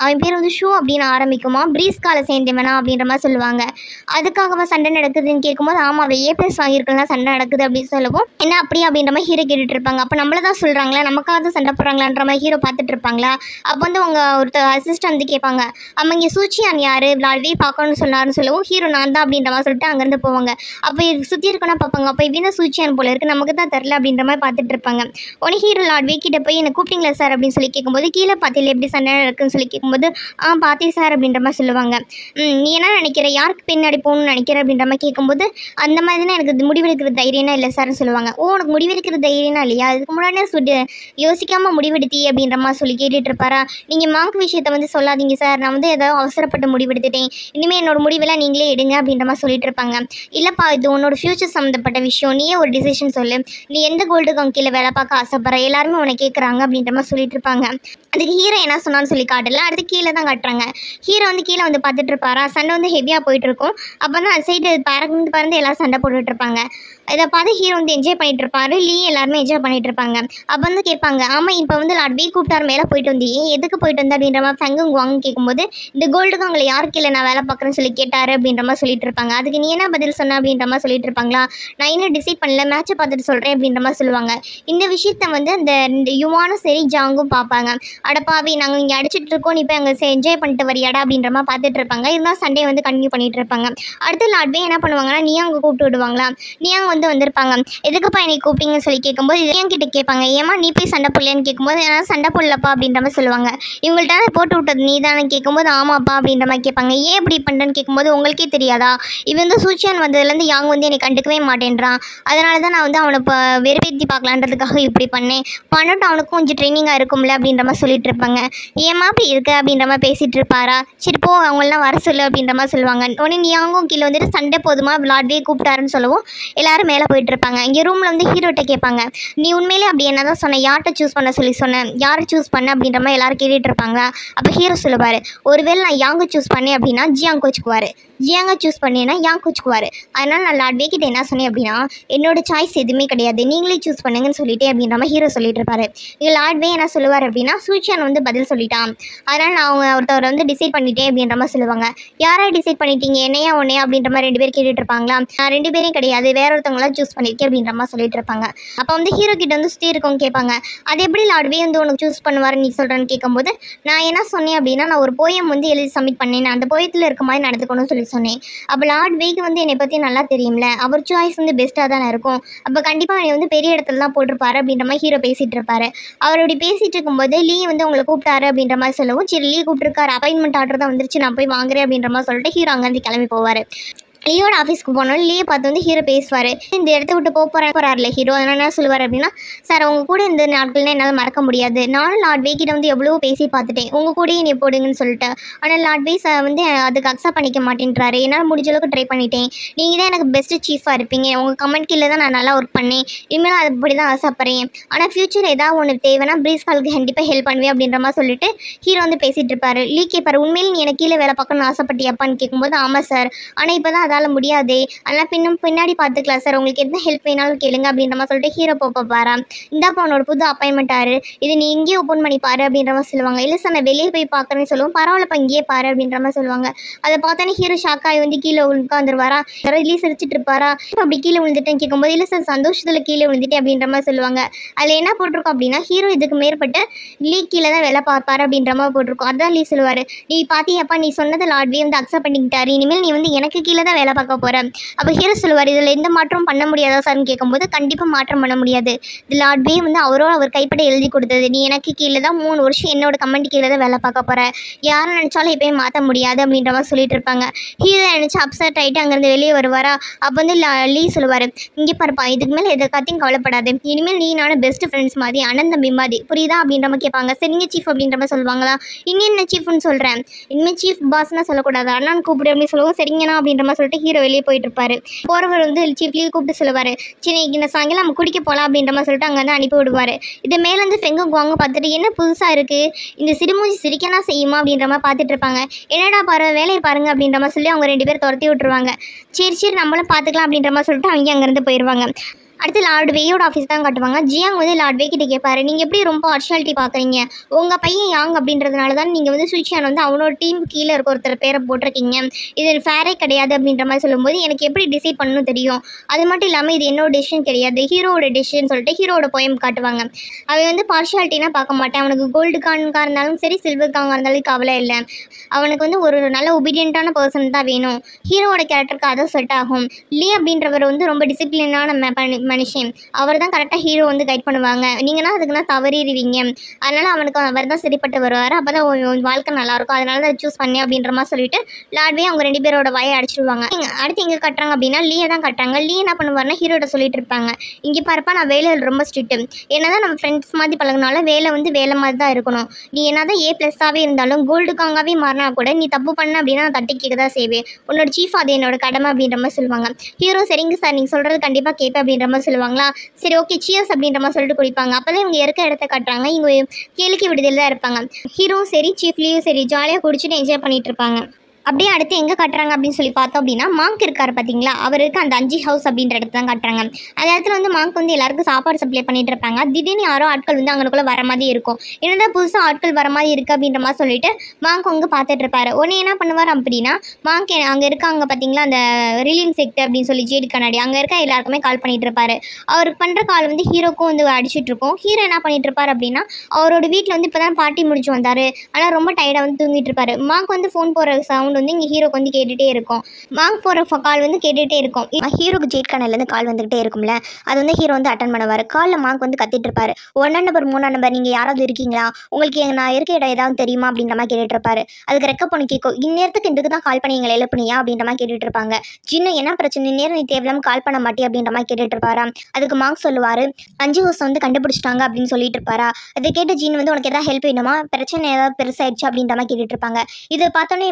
அவன் பேர் வந்து ஷூ அப்படின்னு ஆரம்பிக்குமா, பிரீஸ்கால சேர்ந்தவனா அப்படின்ற மாதிரி சொல்லுவாங்க. அதுக்காகவா சண்டை நடக்குதுன்னு கேட்கும்போது ஆமாம் அவள் ஏபிஎஸ் வாங்கியிருக்கலாம் சண்டை நடக்குது அப்படின்னு சொல்லவும் என்ன அப்படி அப்படின்ற மாதிரி ஹீரோ கேட்டுட்டு இருப்பாங்க. அப்போ நம்மள தான் சொல்கிறாங்களா, நமக்காக தான் சண்டை போடுறாங்களான்ற மாதிரி ஹீரோ பார்த்துட்டு இருப்பாங்களா. அப்போ வந்து அவங்க ஒருத்தர் அசிஸ்டன்ட் வந்து கேட்பாங்க அவங்க இங்கே சூச்சியான் யார் விளாடவே பார்க்கணும்னு சொன்னார்னு சொல்லவும் ஹீரோ நான் தான் அப்படின்ற மாதிரி சொல்லிட்டு அங்கேருந்து போவாங்க. அப்போ சுற்றி இருக்கணும் பார்ப்பாங்க. அப்போ இவனா சூச்சியான் போல இருக்குது, நமக்கு தான் தெரில அப்படின்ற மாதிரி பார்த்துட்டு இருப்பாங்க. உடனே ஹீரோ லாட்வே கிட்ட போய் என்னை கூப்பிட்டீங்களா சார் அப்படின்னு சொல்லி கேட்கும்போது கீழே பார்த்தில எப்படி சண்டை இருக்குன்னு சொல்லி கேட்கும்போது பார்த்தேன் சார் அப்படின்ற மாதிரி சொல்லுவாங்க. நீ என்ன நினைக்கிற, யாருக்கு பின்னாடி போகணும்னு நினைக்கிற அப்படின்ற மாதிரி கேட்கும்போது அந்த மாதிரி தான் எனக்கு முடிவெடுக்கிற தைரியம்னா இல்லை சார்னு சொல்லுவாங்க. உனக்கு முடிவெடுக்கிற தைரியம்னா இல்லையா, அதுக்கு முன்னாடியே யோசிக்காமல் முடிவெடுத்தி அப்படின்ற மாதிரி சொல்லி கேட்டுட்டு இருப்பாரா. நீங்கள் மார்க் விஷயத்தை வந்து சொல்லாதீங்க சார், நான் வந்து ஏதாவது அவசரப்பட்டு முடிவெடுத்துட்டேன், இனிமேல் என்னோட முடிவெல்லாம் நீங்களே எடுங்க அப்படின்ற மாதிரி சொல்லிட்டு இருப்பாங்க. இல்லைப்பா இது உன்னோட ஃப்யூச்சர் சம்மந்தப்பட்ட விஷயம், நீயே ஒரு டிசிஷன் சொல்லு, நீ எந்த கோல்டு கீழே வேலை பார்க்க ஆசைப்படுற, எல்லாருமே உன்னை கேட்குறாங்க அப்படின்ற மாதிரி சொல்லிட்டு இருப்பாங்க. அதுக்கு ஹீரோ என்ன சொன்னான்னு சொல்லி காட்டல, அடுத்து கீழே தான் காட்டுறாங்க. ஹீரோ வந்து கீழே வந்து பார்த்துட்டு இருப்பாரா, சண்டை வந்து ஹெவியாக போயிட்டு இருக்கும். அப்போ தான் அந்த சைடு பறந்து எல்லாரும் சண்டை போட்டுட்டு இருப்பாங்க. இதை பார்த்து ஹீரோ வந்து என்ஜாய் பண்ணிட்டு இருப்பாரு, லீ எல்லாருமே என்ஜாய் பண்ணிட்டு இருப்பாங்க. அப்போ வந்து கேட்பாங்க ஆமாம் இப்போ வந்து லாட்வே கூப்பிட்டார் மேலே போயிட்டு வந்து எதுக்கு போயிட்டு வந்தா அப்படின்ற மாதிரி ஃபங்குங்க வாங்க கேட்கும்போது இந்த கோல்டுக்கு அவங்களை யாருக்கு இல்லை நான் வேலை பார்க்குறேன்னு சொல்லி கேட்டார் அப்படின்ற மாதிரி சொல்லிட்டு இருப்பாங்க. அதுக்கு நீ என்ன பதில் சொன்ன அப்படின்ற மாதிரி சொல்லிட்டு இருப்பாங்களா. நான் இன்னும் டிசைட் பண்ணல, மேட்சை பார்த்துட்டு சொல்கிறேன் அப்படின்ற மாதிரி சொல்லுவாங்க. இந்த விஷயத்த வந்து அந்த யுவானும் சரி ஜாங்கும் பார்ப்பாங்க. அடப்பாவி நாங்கள் இங்கே அடிச்சுட்டு இருக்கோம், நீ போய் அங்கே என்ஜாய் பண்ணிட்டு வரியாடா அப்படின்ற மாதிரி பார்த்துட்டு இருப்பாங்க. இருந்தால் சண்டே வந்து கண்டினியூ பண்ணிட்டு இருப்பாங்க. அடுத்து லாட்வே என்ன பண்ணுவாங்கன்னா நீயாங்க கூப்பிட்டு விடுவாங்களா. நீயாங்க வந்து வந்திருப்பாங்க, எதுக்குப்பா என்னை கூப்பிட்டீங்கன்னு சொல்லி கேட்கும்போது ஏன் கிட்ட கேட்பாங்க, ஏமா நீ போய் சண்டை போடலையான்னு கேட்கும்போது ஏன்னா சண்டை போடலப்பா அப்படின்ற மாதிரி சொல்லுவாங்க. இவங்கள்ட்ட போட்டு விட்டது நீ தானே கேட்கும்போது ஆமாப்பா அப்படின்ற மாதிரி கேட்பாங்க. ஏன் இப்படி பண்ணுறேன்னு கேட்கும்போது உங்களுக்கே தெரியாதா, இவன் வந்து சூச்சியான் வந்ததுலேருந்து யாங் வந்து என்னை கண்டுக்கவே மாட்டேன்றான், அதனால தான் நான் வந்து அவனை இப்போ வெறுப்பேற்றி பார்க்கலான்றதுக்காக இப்படி பண்ணிட்டு அவனுக்கும் கொஞ்சம் ட்ரைனிங்காக இருக்கும்ல அப்படின்ற மாதிரி சொல்லிட்டு இருப்பாங்க. ஏமா அப்படி இருக்க அப்படின்ற மாதிரி பேசிகிட்டு இருப்பாரா. சரி போ அவங்களெலாம் வர சொல்லு அப்படின்ற மாதிரி சொல்லுவாங்க. உடனே நீயாங்கும் கீழே வந்துட்டு சண்டை போதுமா விளாட்வே கூப்பிட்டாருன்னு சொல்லவும் எல்லாரும் மேலே போயிட்டு இருப்பாங்க. இங்கே ரூமில் வந்து ஹீரோட்ட கேட்பாங்க நீ உண்மையிலே அப்படி என்ன தான் சொன்ன, யார்கிட்ட சூஸ் பண்ண சொல்லி சொன்னேன், யாரை சூஸ் பண்ண அப்படின்ற மாதிரி எல்லாரும் கேட்டுட்டு இருப்பாங்க. அப்போ ஹீரோ சொல்லுவார் ஒருவேளை நான் யாங்க சூஸ் பண்ணேன் அப்படின்னா ஜியாங் கோச்சுக்குவார், ஜியாங்க சூஸ் பண்ணேன்னா யாங் கோச்சுக்குவார். அதனால் நான் லாட்வே கிட்ட என்ன சொன்னேன் அப்படின்னா என்னோட சாய்ஸ் எதுவுமே கிடையாது, நீங்களே சூஸ் பண்ணுங்கன்னு சொல்லிட்டே அப்படின்ற மாதிரி ஹீரோ சொல்லிட்டு இருப்பாரு. இங்கே லாட்வே என்ன சொல்லுவார் அப்படின்னா சூச்சியான் வந்து பதில் சொல்லிட்டான், அதனால் நான் ஒருத்தவரை வந்து டிசைட் பண்ணிட்டேன் அப்படின்ற மாதிரி சொல்லுவாங்க. யாரை டிசைட் பண்ணிட்டீங்க, என்னையா உன்னையா அப்படின்ற மாதிரி 2 பேர் கேட்டுட்டு இருப்பாங்களா. நான் 2 பேரும் கிடையாது வேற ஒருத்தவங்களாம் சூஸ் பண்ணியிருக்கேன் அப்படின்ற மாதிரி சொல்லிட்டு இருப்பாங்க. அப்போ வந்து ஹீரோ கிட்ட வந்து சுற்றி இருக்கவங்க கேட்பாங்க அது எப்படி லாட்வே வந்து உனக்கு சூஸ் பண்ணுவார் நீ சொல்கிறேன்னு கேட்கும்போது நான் என்ன சொன்னேன் அப்படின்னா நான் ஒரு போயம் வந்து எழுதி சப்மிட் பண்ணேன், அந்த போயத்தில் இருக்க மாதிரி நடந்துக்கணும்னு சொல்லி சொன்னேன். அப்போ லாட்வேக்கு வந்து என்னை பற்றி நல்லா தெரியும்ல, அவர் சாய்ஸ் வந்து பெஸ்ட்டாக தானே இருக்கும், அப்போ கண்டிப்பாக என்னை வந்து பெரிய இடத்துல தான் போட்டிருப்பாரு அப்படின்ற மாதிரி ஹீரோ பேசிகிட்டு இருப்பாரு. அவர் அப்படி பேசிகிட்டு இருக்கும்போது லீ வந்து உங்களை கூப்பிட்டாரு அப்படின்ற மாதிரி சொல்லவும் சரி லீ கூப்பிட்டுருக்காரு, அப்பாயின்மெண்ட் ஆர்டர் தான் வந்துருச்சு நான் போய் வாங்குறேன் அப்படின்ற மாதிரி சொல்லிட்டு ஹீரோ அங்கேருந்து கிளம்பி போவார். லியோட ஆஃபீஸ்க்கு போனோம், லியை பார்த்து வந்து ஹீரோ பேசுவார். இந்த இடத்த விட்டு போகிறாருல ஹீரோ, அதனால் என்ன சொல்லுவார் அப்படின்னா சார் உங்கள் கூட இந்த நாட்கள்லாம் என்னால் மறக்க முடியாது, நானும் லாட்வே கிட்ட வந்து எவ்வளோ பேசி பார்த்துட்டேன் உங்கள் கூடயே நீ போடுங்கன்னு சொல்லிட்டு, ஆனால் லாட்வே வந்து அதுக்கு அக்செப்ட் பண்ணிக்க மாட்டேன்றாரு. என்னால் முடிஞ்ச அளவுக்கு ட்ரை பண்ணிட்டேன், நீங்கள் தான் எனக்கு பெஸ்ட்டு சீஃபாக இருப்பீங்க, உங்கள் கமெண்ட் கீழே தான் நான் நல்லா ஒர்க் பண்ணேன், இனிமேல் அது அப்படி தான் ஆசைப்பட்றேன், ஆனால் ஃப்யூச்சர் ஏதாவது ஒன்று தேவைன்னா பிரீஸ்காலுக்கு கண்டிப்பாக ஹெல்ப் பண்ணுவேன் அப்படின்ற மாதிரி சொல்லிட்டு ஹீரோ வந்து பேசிகிட்டு இருப்பார். லீ கேட்பார் உண்மையில் நீ எனக்கு கீழே வேலை பார்க்கணும்னு ஆசைப்பட்டியாப்பான்னு கேட்கும்போது ஆமாம் சார், ஆனால் இப்போ தான் அதால் முடியாது, அதனால் பின்னாடி பார்த்துக்கலாம் சார், உங்களுக்கு எந்த ஹெல்ப் வேணாலும் கேளுங்க அப்படின்ற மாதிரி சொல்லிட்டு ஹீரோ போப்பாரா. இந்தாப்பா உன்னோட புது அப்பாயின்மெண்ட் ஆறு, இது நீ இங்கேயே ஓப்பன் பண்ணி பாரு அப்படின்ற மாதிரி சொல்லுவாங்க. இல்லை சார் நான் வெளியே போய் பார்க்குறேன்னு சொல்லுவோம், பரவாயில்லப்பா இங்கேயே பாரு அப்படின்ற மாதிரி சொல்லுவாங்க. அதை பார்த்தோன்னே ஹீரோ ஷாக்காகி வந்து கீழே உட்காந்துருவாரா, ரிலீஸ் சிரிச்சிட்டு இருப்பாரா. அப்படி கீழே விழுந்துட்டேன்னு கேட்கும்போது இல்லை சார் சந்தோஷத்தில் கீழே விழுந்துட்டேன் அப்படின்ற மாதிரி சொல்லுவாங்க. அதில் என்ன போட்டிருக்கோம் அப்படின்னா ஹீரோ இதுக்கு மேற்பட்ட லீ கீழே தான் வேலை பார்ப்பாரு அப்படின்ற மாதிரி போட்டிருக்கோம். அதான் லீ சொல்லுவார் நீ பார்த்தியாப்பா நீ சொன்னதை லாட்வே வந்து அக்செப்ட் பண்ணிக்கிட்டாரு, இனிமேல் நீ வந்து எனக்கு கீழே தான் வேலை பார்க்க போகிற. அப்போ ஹீரோ சொல்லுவார் இதில் எந்த மாற்றமும் பண்ண முடியாதா சார்னு கேட்கும்போது கண்டிப்பாக மாற்றம் பண்ண முடியாது, இது லாட்வே வந்து அவர் கைப்பட எழுதி கொடுத்தது, நீ எனக்கு கீழே தான் 3 வருஷம் என்னோட கமெண்ட் கீழே தான் வேலை பார்க்க போகிற, யாரை நினச்சாலும் எப்பயும் மாற்ற முடியாது அப்படின்ற மாதிரி சொல்லிட்டு இருப்பாங்க. ஹீரோ நினச்சி அப்செட் ஆகிட்டு அங்கேருந்து வெளியே வருவாரா. அப்போ வந்து லீ சொல்லுவார் இங்கே பாருப்பா இதுக்கு மேலே எதுக்காத்தையும் கவலைப்படாது, இனிமேல் நீ நானும் பெஸ்ட் ஃப்ரெண்ட்ஸ் மாதிரி அண்ணன் தம்பி மாதிரி புரியுதா அப்படின்ற மாதிரி கேட்பாங்க. சரிங்க சீஃப் அப்படின்ற மாதிரி சொல்லுவாங்களா. இன்னும் என்ன சீஃப்னு சொல்கிறேன், இனிமேல் சீஃப் பாஸ்னால் சொல்லக்கூடாது அண்ணான்னு கூப்பிடு அப்படின்னு சொல்லுவோம். சரிங்கண்ணா அப்படின்ற மாதிரி சொல்லிட்டு சொல்லிட்டு ஹீரோ வெளியே போயிட்டு இருப்பாரு. போறவர் வந்து சீஃப் லீவ் கூப்பிட்டு சொல்லுவாரு, சரி இந்த சாயங்காலம் நம்ம குடிக்க போகலாம் அப்படின்ற மாதிரி சொல்லிட்டு அங்கே வந்து அனுப்பி விடுவாரு. இது மேலேருந்து ஃபெங்கும் குவாங்க பார்த்துட்டு என்ன புதுசாக இருக்குது, இந்த சிறுமூஞ்சி சிரிக்கலாம் செய்யுமா அப்படின்ற மாதிரி பார்த்துட்டு இருப்பாங்க. என்னடா பாரு வேலையை பாருங்க அப்படின்ற மாதிரி சொல்லி அவங்க 2 பேர் துரத்தி விட்டுருவாங்க. சரி நம்மளும் பார்த்துக்கலாம் அப்படின்ற மாதிரி சொல்லிட்டு அவங்க அங்கேருந்து போயிடுவாங்க. அடுத்து லார்ட் வேயோட ஆஃபீஸ் தான் காட்டுவாங்க. ஜியாங் வந்து லார்ட் வே கிட்ட கேட்பாரு, நீங்கள் எப்படி ரொம்ப பார்ஷியாலிட்டி பார்க்குறீங்க, உங்கள் பையன் யாங் அப்படின்றதுனால தான் நீங்கள் வந்து சுச்சியான் வந்து அவனோட டீம் கீழே இருக்க ஒருத்தர் பேரை போட்டிருக்கீங்க, இது ஃபேரே கிடையாது அப்படின்ற மாதிரி சொல்லும்போது எனக்கு எப்படி டிசைட் பண்ணணும் தெரியும், அது மட்டும் இல்லாமல் இது என்னோட டெசிஷன் கிடையாது, ஹீரோட டெசிஷன் சொல்லிட்டு ஹீரோட போயம் காட்டுவாங்க. அவன் வந்து பார்ஷியாலிட்டினா பார்க்க மாட்டேன், அவனுக்கு கோல்டு கான்காக இருந்தாலும் சரி சில்வர் காங்காக இருந்தாலும் கவலை இல்லை, அவனுக்கு வந்து ஒரு நல்ல ஒபீடியண்ட்டான பர்சன் தான் வேணும், ஹீரோட கேரக்டருக்கு அதை செட் ஆகும். லீ அப்படின்றவர் வந்து ரொம்ப டிசிப்ளினான மனுஷன், அவர் தான் கரெக்டாக ஹீரோ வந்து கைட் பண்ணுவாங்க, நீங்கன்னா அதுக்குன்னா தவறிடுவீங்க, அதனால் அவனுக்கு அவர் தான் சரிப்பட்டு வருவார், அப்போ தான் வாழ்க்கை நல்லாயிருக்கும், அதனால தான் சூஸ் பண்ணி அப்படின்ற மாதிரி சொல்லிட்டு லார்ட்வே அவங்க 2 பேரோட வாயை அடிச்சிடுவாங்க. அடுத்து எங்கே கட்டுறாங்க அப்படின்னா லீயை தான் கட்டுறாங்க. லீ என்ன பண்ணுவார்னா ஹீரோட சொல்லிட்டு இருப்பாங்க, இங்கே பாருப்பா நான் வேலையில் ரொம்ப ஸ்ட்ரிக்ட்டு, என்னதான் நம்ம ஃப்ரெண்ட்ஸ் மாதிரி பழகினாலும் வேலை வந்து வேலை மாதிரி தான் இருக்கணும், நீ என்னதான் A+ஆகவே இருந்தாலும் கோல்டு காங்காகவே மாறினா கூட நீ தப்பு பண்ண அப்படின்னா நான் தட்டி கேட்க தான் செய்வேன், உன்னோட சீஃப் அது என்னோட கடமை அப்படின்ற மாதிரி சொல்லுவாங்க. ஹீரோ சரிங்க சார் நீங்கள் சொல்கிறது கண்டிப்பாக கேட்பேன் அப்படின்ற மாதிரி சொல்லுவாங்களா, சரி ஓகே சியர்ஸ் அப்படின்ற மாதிரி சொல்லிட்டு குடிப்பாங்க. அப்போ தான் இவங்க இருக்க இடத்த காட்டுறாங்க, இவங்க கேளிக்கை விடுதல் தான் இருப்பாங்க. ஹீரோவும் சரி சீஃப்லேயும் சரி ஜாலியாக குடிச்சிட்டு என்ஜாய் பண்ணிட்டு இருப்பாங்க. அப்படியே அடுத்து எங்கே கட்டுறாங்க அப்படின்னு சொல்லி பார்த்தோம் அப்படின்னா மாங்க் இருக்கார் பார்த்தீங்களா, அவருக்கு அந்த 5 ஹவுஸ் அப்படின்ற இடத்துல தான் கட்டுறாங்க. அந்த இடத்துல வந்து மாங்க் வந்து எல்லாருக்கும் சாப்பாடு சப்ளை பண்ணிட்டு இருப்பாங்க. திடீர்னு யாரோ ஆட்கள் வந்து அங்கனுக்குள்ளே வர மாதிரி இருக்கும், என்னதான் புதுசாக ஆட்கள் வர மாதிரி இருக்குது அப்படின்ற மாதிரி சொல்லிட்டு மாங்க் அங்கே பார்த்துட்டு இருப்பாரு. உடனே என்ன பண்ணுவார் அப்படின்னா மாங்க் அங்கே இருக்காங்க பார்த்தீங்களா அந்த ரிலீன் செக்டர் அப்படின்னு சொல்லி ஜேடி கண்ணாடி அங்கே இருக்க எல்லாருக்குமே கால் பண்ணிட்டு இருப்பாரு. அவர் பண்ணுற கால் வந்து ஹீரோக்கும் வந்து அடிச்சுட்டு இருக்கும். ஹீரோ என்ன பண்ணிட்டு இருப்பார் அப்படின்னா அவரோட வீட்டில் வந்து இப்போ தான் பார்ட்டி முடிச்சு வந்தார், ஆனால் ரொம்ப டயர்டாக வந்து தூங்கிட்டு இருப்பாரு. மாங்க் வந்து ஃபோன் போகிற சவுண்ட் வந்து இங்கே ஹீரோக்கு வந்து கேட்டுகிட்டே இருக்கும், மாங்க் போகிற கால் வந்து கேட்டுகிட்டே இருக்கும். ஹீரோக்கு ஜேட் கனல்லேருந்து கால் வந்துகிட்டே இருக்கும்ல, அது வந்து ஹீரோ வந்து அட்டன் பண்ணுவார். காலில் மாங்க் வந்து கத்திட்டு இருப்பாரு, 1ஆம் நம்பர் 3ஆம் நம்பர் நீங்கள் யாராவது இருக்கீங்களா, உங்களுக்கு நான் இருக்க இடம் ஏதாவது தெரியுமா அப்படின்ற மாதிரி கேட்டுட்டு இருப்பாரு. அதுக்கு ரெக்க பொண்ணு கேட்கும், இந்நேரத்துக்கு இதுக்கு தான் கால் பண்ணி எங்களை எழுப்புனியா அப்படின்ற மாதிரி கேட்டுட்டு இருப்பாங்க. ஜின்னு என்ன பிரச்சனை, நேரம் நீ தேவையில்லாமல் கால் பண்ண மாட்டே அப்படின்ற மாதிரி கேட்டுட்டு இருப்பாரா. அதுக்கு மாங்க் சொல்லுவார் 5 ஹவுஸ் வந்து கண்டுபிடிச்சிட்டாங்க அப்படின்னு சொல்லிட்டு இருப்பாரா. அதை கேட்டு ஜின் வந்து உனக்கு ஏதாவது ஹெல்ப் வேணுமா, பிரச்சனை ஏதாவது பெருசாயிடுச்சு அப்படின்ற மாதிரி கேட்டுட்டு இருப்பாங்க. இதை பார்த்தோன்னே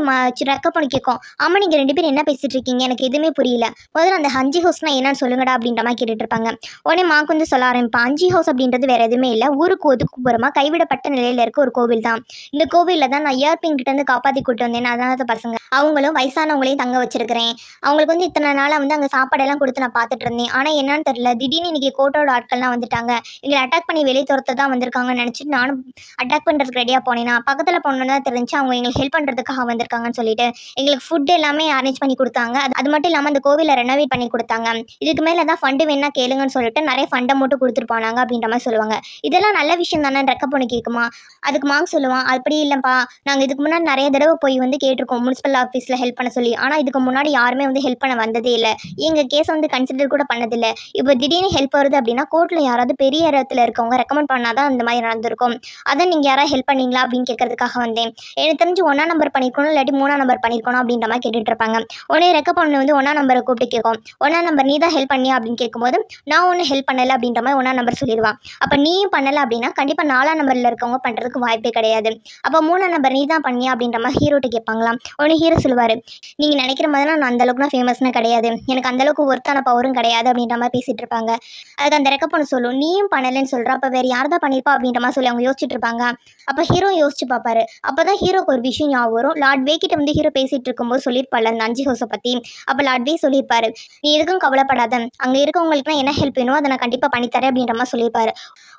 ரெக்க பொண்ணு கேட்கும், ஆமாம் நீங்கள் 2 பேரும் என்ன பேசிட்டு இருக்கீங்க, எனக்கு எதுவுமே புரியல, முதல்ல அந்த 5 ஹவுஸ்னால் என்னன்னு சொல்லுங்கடா அப்படின்ற மாதிரி கேட்டுட்டு இருப்பாங்க. உடனே மாங்க் வந்து சொல்ல ஆரம்பிப்பான், 5 ஹவுஸ் அப்படின்றது வேறு எதுவுமே இல்லை, ஊருக்கு ஒதுக்குப்புறமா கைவிடப்பட்ட நிலையில் இருக்க ஒரு கோவில் தான், இந்த கோவிலில் தான் நான் இயற்பின் கிட்டேருந்து காப்பாற்றி கூட்டு வந்தேன், அதனால பசங்க அவங்களும் வயசானவங்களையும் தங்க வச்சிருக்கிறேன், அவங்களுக்கு வந்து இத்தனை நாளாக வந்து அங்கே சாப்பாடெல்லாம் கொடுத்து நான் பார்த்துட்டு இருந்தேன், ஆனால் என்னன்னு தெரியல திடீர்னு இன்றைக்கி கோட்டோட ஆட்கள்லாம் வந்துட்டாங்க, எங்களை அட்டாக் பண்ணி வெளியே துரத்த தான் வந்திருக்காங்கன்னு நினச்சிட்டு நானும் அட்டாக் பண்ணுறதுக்கு ரெடியாக போனேன்னா பக்கத்தில் போனோன்னு தான் தெரிஞ்சு அவங்க எங்களுக்கு ஹெல்ப் பண்ணுறதுக்காக வந்திருக்காங்கன்னு சொல்லிட்டு எங்களுக்கு ஃபுட் எல்லாமே அரேஞ்ச் பண்ணி கொடுத்தாங்க, அது மட்டும் இல்லாமல் அந்த கோவிலை ரெனோவேட் பண்ணி கொடுத்தாங்க, இதுக்கு மேலே தான் ஃபண்டு வேணா கேளுங்கன்னு சொல்லிட்டு நிறைய ஃபண்டை மட்டும் கொடுத்துட்டு போனாங்க அப்படின்ற மாதிரி சொல்லுவாங்க. இதெல்லாம் நல்ல விஷயம் தானே ரெக்க பொண்ணு கேட்குமா. அதுக்கு மாங்க் சொல்லுவான், அப்படி இல்லைப்பா நாங்கள் இதுக்கு முன்னாடி நிறைய தடவை போய் வந்து கேட்டிருக்கோம் முனிசிபல் ஆஃபீஸில் ஹெல்ப் பண்ண சொல்லி, ஆனால் இதுக்கு முன்னாடி யாருமே வந்து ஹெல்ப் பண்ண வந்ததே இல்லை, எங்கள் கேஸை வந்து கன்சிடர் கூட பண்ணதில்லை, இப்போ திடீர்னு ஹெல்ப் வருது அப்படின்னா கோர்ட்டில் யாராவது பெரிய இடத்துல இருக்கவங்க ரெக்கமெண்ட் பண்ணால் தான் அந்த மாதிரி நடந்திருக்கும், அதை நீங்கள் யாராவது ஹெல்ப் பண்ணீங்களா அப்படின்னு கேட்கறதுக்காக வந்தேன், எனக்கு தெரிஞ்சு 1ஆம் நம்பர் பண்ணியிருக்கணும் இல்லாட்டி 3ஆம் நம்பர் பண்ணியிருக்கணும் அப்படின்ற மாதிரி கேட்டுட்டு இருப்பாங்க. உடனே ரெக்க பொண்ணு வந்து 1ஆம் நம்பரை கூப்பிட்டு கேட்கும், 1ஆம் நம்பர் நீ தான் ஹெல்ப் பண்ணியா அப்படின்னு கேட்கும்போது நான் ஒன்றும் ஹெல்ப் பண்ணலை அப்படின்ற மாதிரி 1ஆம் நம்பர் சொல்லிடுவான். அப்போ நீயும் பண்ணலை அப்படின்னா கண்டிப்பாக 4ஆம் நம்பரில் இருக்கவங்க பண்ணுறதுக்கு வாய்ப்பே கிடையாது, அப்போ 3ஆம் நம்பர் நீ தான் பண்ணியா அப்படின்ற மாதிரி ஹீரோட்டு கேட்பாங்களாம். உடனே ஹீரோ சொல்லுவார், நீங்கள் நினைக்கிற மாதிரி நான் அந்தளவுக்கு நான் ஃபேமஸ்னா கிடையாது, எனக்கு அந்தளவுக்கு ஒருத்தான பவரும் கிடையாது அப்படின்ற மாதிரி பேசிகிட்டு இருப்பாங்க. அதுக்கு அந்த ரெக்க பொண்ணு சொல்லும், நீயும் பண்ணலைன்னு சொல்கிற, அப்போ வேறு யார் தான் பண்ணியிருப்பா அப்படின்ற மாதிரி சொல்லி அவங்க யோசிச்சுட்டு இருப்பாங்க. அப்போ ஹீரோ யோசிச்சு பார்ப்பாரு. அப்போ தான் ஹீரோக்கு ஒரு விஷயம் ஞாபகம் வரும். லார்ட் வே கிட்ட வந்து ஹீரோ பேசிகிட்டு இருக்கும்போது சொல்லியிருப்பாள் அந்த 5 ஹவுஸை பற்றி. அப்போ லார்ட் வே சொல்லியிருப்பாரு, நீ எதுக்கும் கவலைப்படாத, அங்கே இருக்கவங்களுக்குலாம் என்ன ஹெல்ப் வேணும் அதை நான் கண்டிப்பாக பண்ணித்தரேன் அப்படின்ற மாதிரி சொல்லியிருப்பாரு.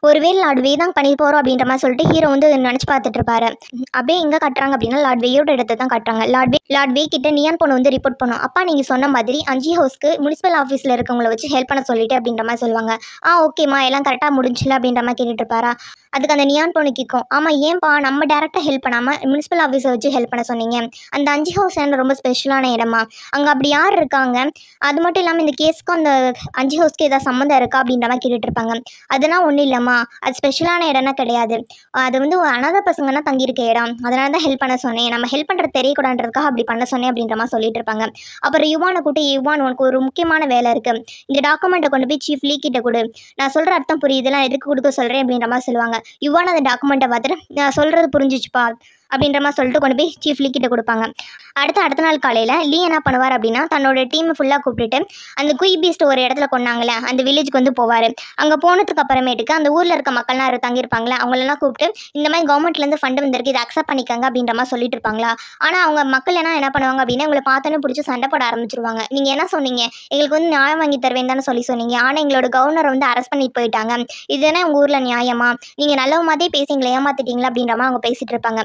ஒருவேளை லார்ட் வே தான் பண்ணி போகிறோம் அப்படின்ற மாதிரி சொல்லிட்டு ஹீரோ வந்து நினச்சி பார்த்துட்டு இருப்பாரு. அப்படியே எங்கே கட்டுறாங்க அப்படின்னா லார்ட் வேயோட இடத்தை தான் கட்டுறாங்க. லார்ட் வே கிட்ட நியான் பொண்ணு வந்து ரிப்போர்ட் பண்ணும், அப்பா நீங்கள் சொன்ன மாதிரி 5 ஹவுஸ்க்கு முனிசிபல் ஆஃபீஸில் இருக்கவங்கள வச்சு ஹெல்ப் பண்ண சொல்லிட்டு அப்படின்ற மாதிரி சொல்லுவாங்க. ஓகேம்மா எல்லாம் கரெக்டாக முடிஞ்சில்ல அப்படின்ற மாதிரி கேட்டுட்டு இருப்பாரா. அதுக்கு அந்த நியான் பொண்ணு கேட்கும், ஆமாம் ஏன்பா நம்ம டேரெக்டாக ஹெல்ப் பண்ணாமல் முனிசிபல் ஆஃபீஸை வச்சு ஹெல்ப் பண்ண சொன்னீங்க, அந்த 5 ஹவுஸ் ரொம்ப ஸ்பெஷலான இடமா, அங்கே அப்படி யார் இருக்காங்க, அது மட்டும் இல்லாமல் இந்த கேஸுக்கும் அந்த 5 ஹவுஸ்க்கு ஏதாவது சம்மந்தம் இருக்கா அப்படின்ற மாதிரி கேட்டுட்டு இருப்பாங்க. அதெல்லாம் ஒன்றும் இல்லைம்மா, அது ஸ்பெஷலான இடம்னா கிடையாது, அது வந்து அனாதை பசங்கன்னா தங்கியிருக்க இடம், அதனால தான் ஹெல்ப் பண்ண சொன்னேன், நம்ம ஹெல்ப் பண்ணுறது தெரியக்கூடாதுன்றதுக்காக அப்படி பண்ண சொன்னேன் அப்படின்ற மாதிரி சொல்லிட்டு இருப்பாங்க. அப்புறம் யுவானை கூட்டி, யுவான் உனக்கு ஒரு முக்கியமான வேலை இருக்குது, இந்த டாக்குமெண்ட்டை கொண்டு போய் சீஃப் லீ கிட்ட கொடு, நான் சொல்கிற அர்த்தம் புரியுதுலாம் எதுக்கு கொடுக்க சொல்கிறேன் அப்படின்ற மாதிரி சொல்லுவாங்க. யுவான் அந்த டாக்குமெண்ட்டை பார்த்துட்டு நான் சொல்கிறது புரிஞ்சிச்சுப்பா, அப்படின்ற மாதிரி சொல்லிட்டு கொண்டு போய் சீஃப் லீ கிட்ட கொடுப்பாங்க. அடுத்த நாள் காலையில் லீ என்ன பண்ணுவார் அப்படின்னா தன்னோட டீமை ஃபுல்லாக கூப்பிட்டுட்டு அந்த குய் பீஸ்ட் ஒரு இடத்துல கொண்டாங்களே அந்த வில்லேஜுக்கு வந்து போவார். அங்கே போனதுக்கு அப்புறமேட்டுக்கு அந்த ஊரில் இருக்க மக்கள்லாம் தங்கியிருப்பாங்களே அவங்களெல்லாம் கூப்பிட்டு இந்த மாதிரி கவர்மெண்ட்லேருந்து ஃபண்டு வந்திருக்கு, இதை அக்செப்ட் பண்ணிக்கங்க அப்படின்ற மாதிரி சொல்லிட்டு இருப்பாங்களா. ஆனால் அவங்க மக்கள் என்ன பண்ணுவாங்க அப்படின்னா உங்களை பார்த்தோன்னே பிடிச்சி சண்டை போட ஆரம்பிச்சிருவாங்க. நீங்கள் என்ன சொன்னீங்க, எங்களுக்கு வந்து நியாயம் வாங்கி தருவேன் தானே சொன்னீங்க, ஆனால் எங்களோட கவர்னரை வந்து அரெஸ்ட் பண்ணிட்டு போயிட்டாங்க, இதுதானே உங்கள் ஊரில் நியாயமா, நீங்கள் நல்ல மாதிரி பேசி எங்களை ஏமாத்திட்டீங்களா அப்படின்ற மாதிரி அவங்க பேசிட்டு இருப்பாங்க.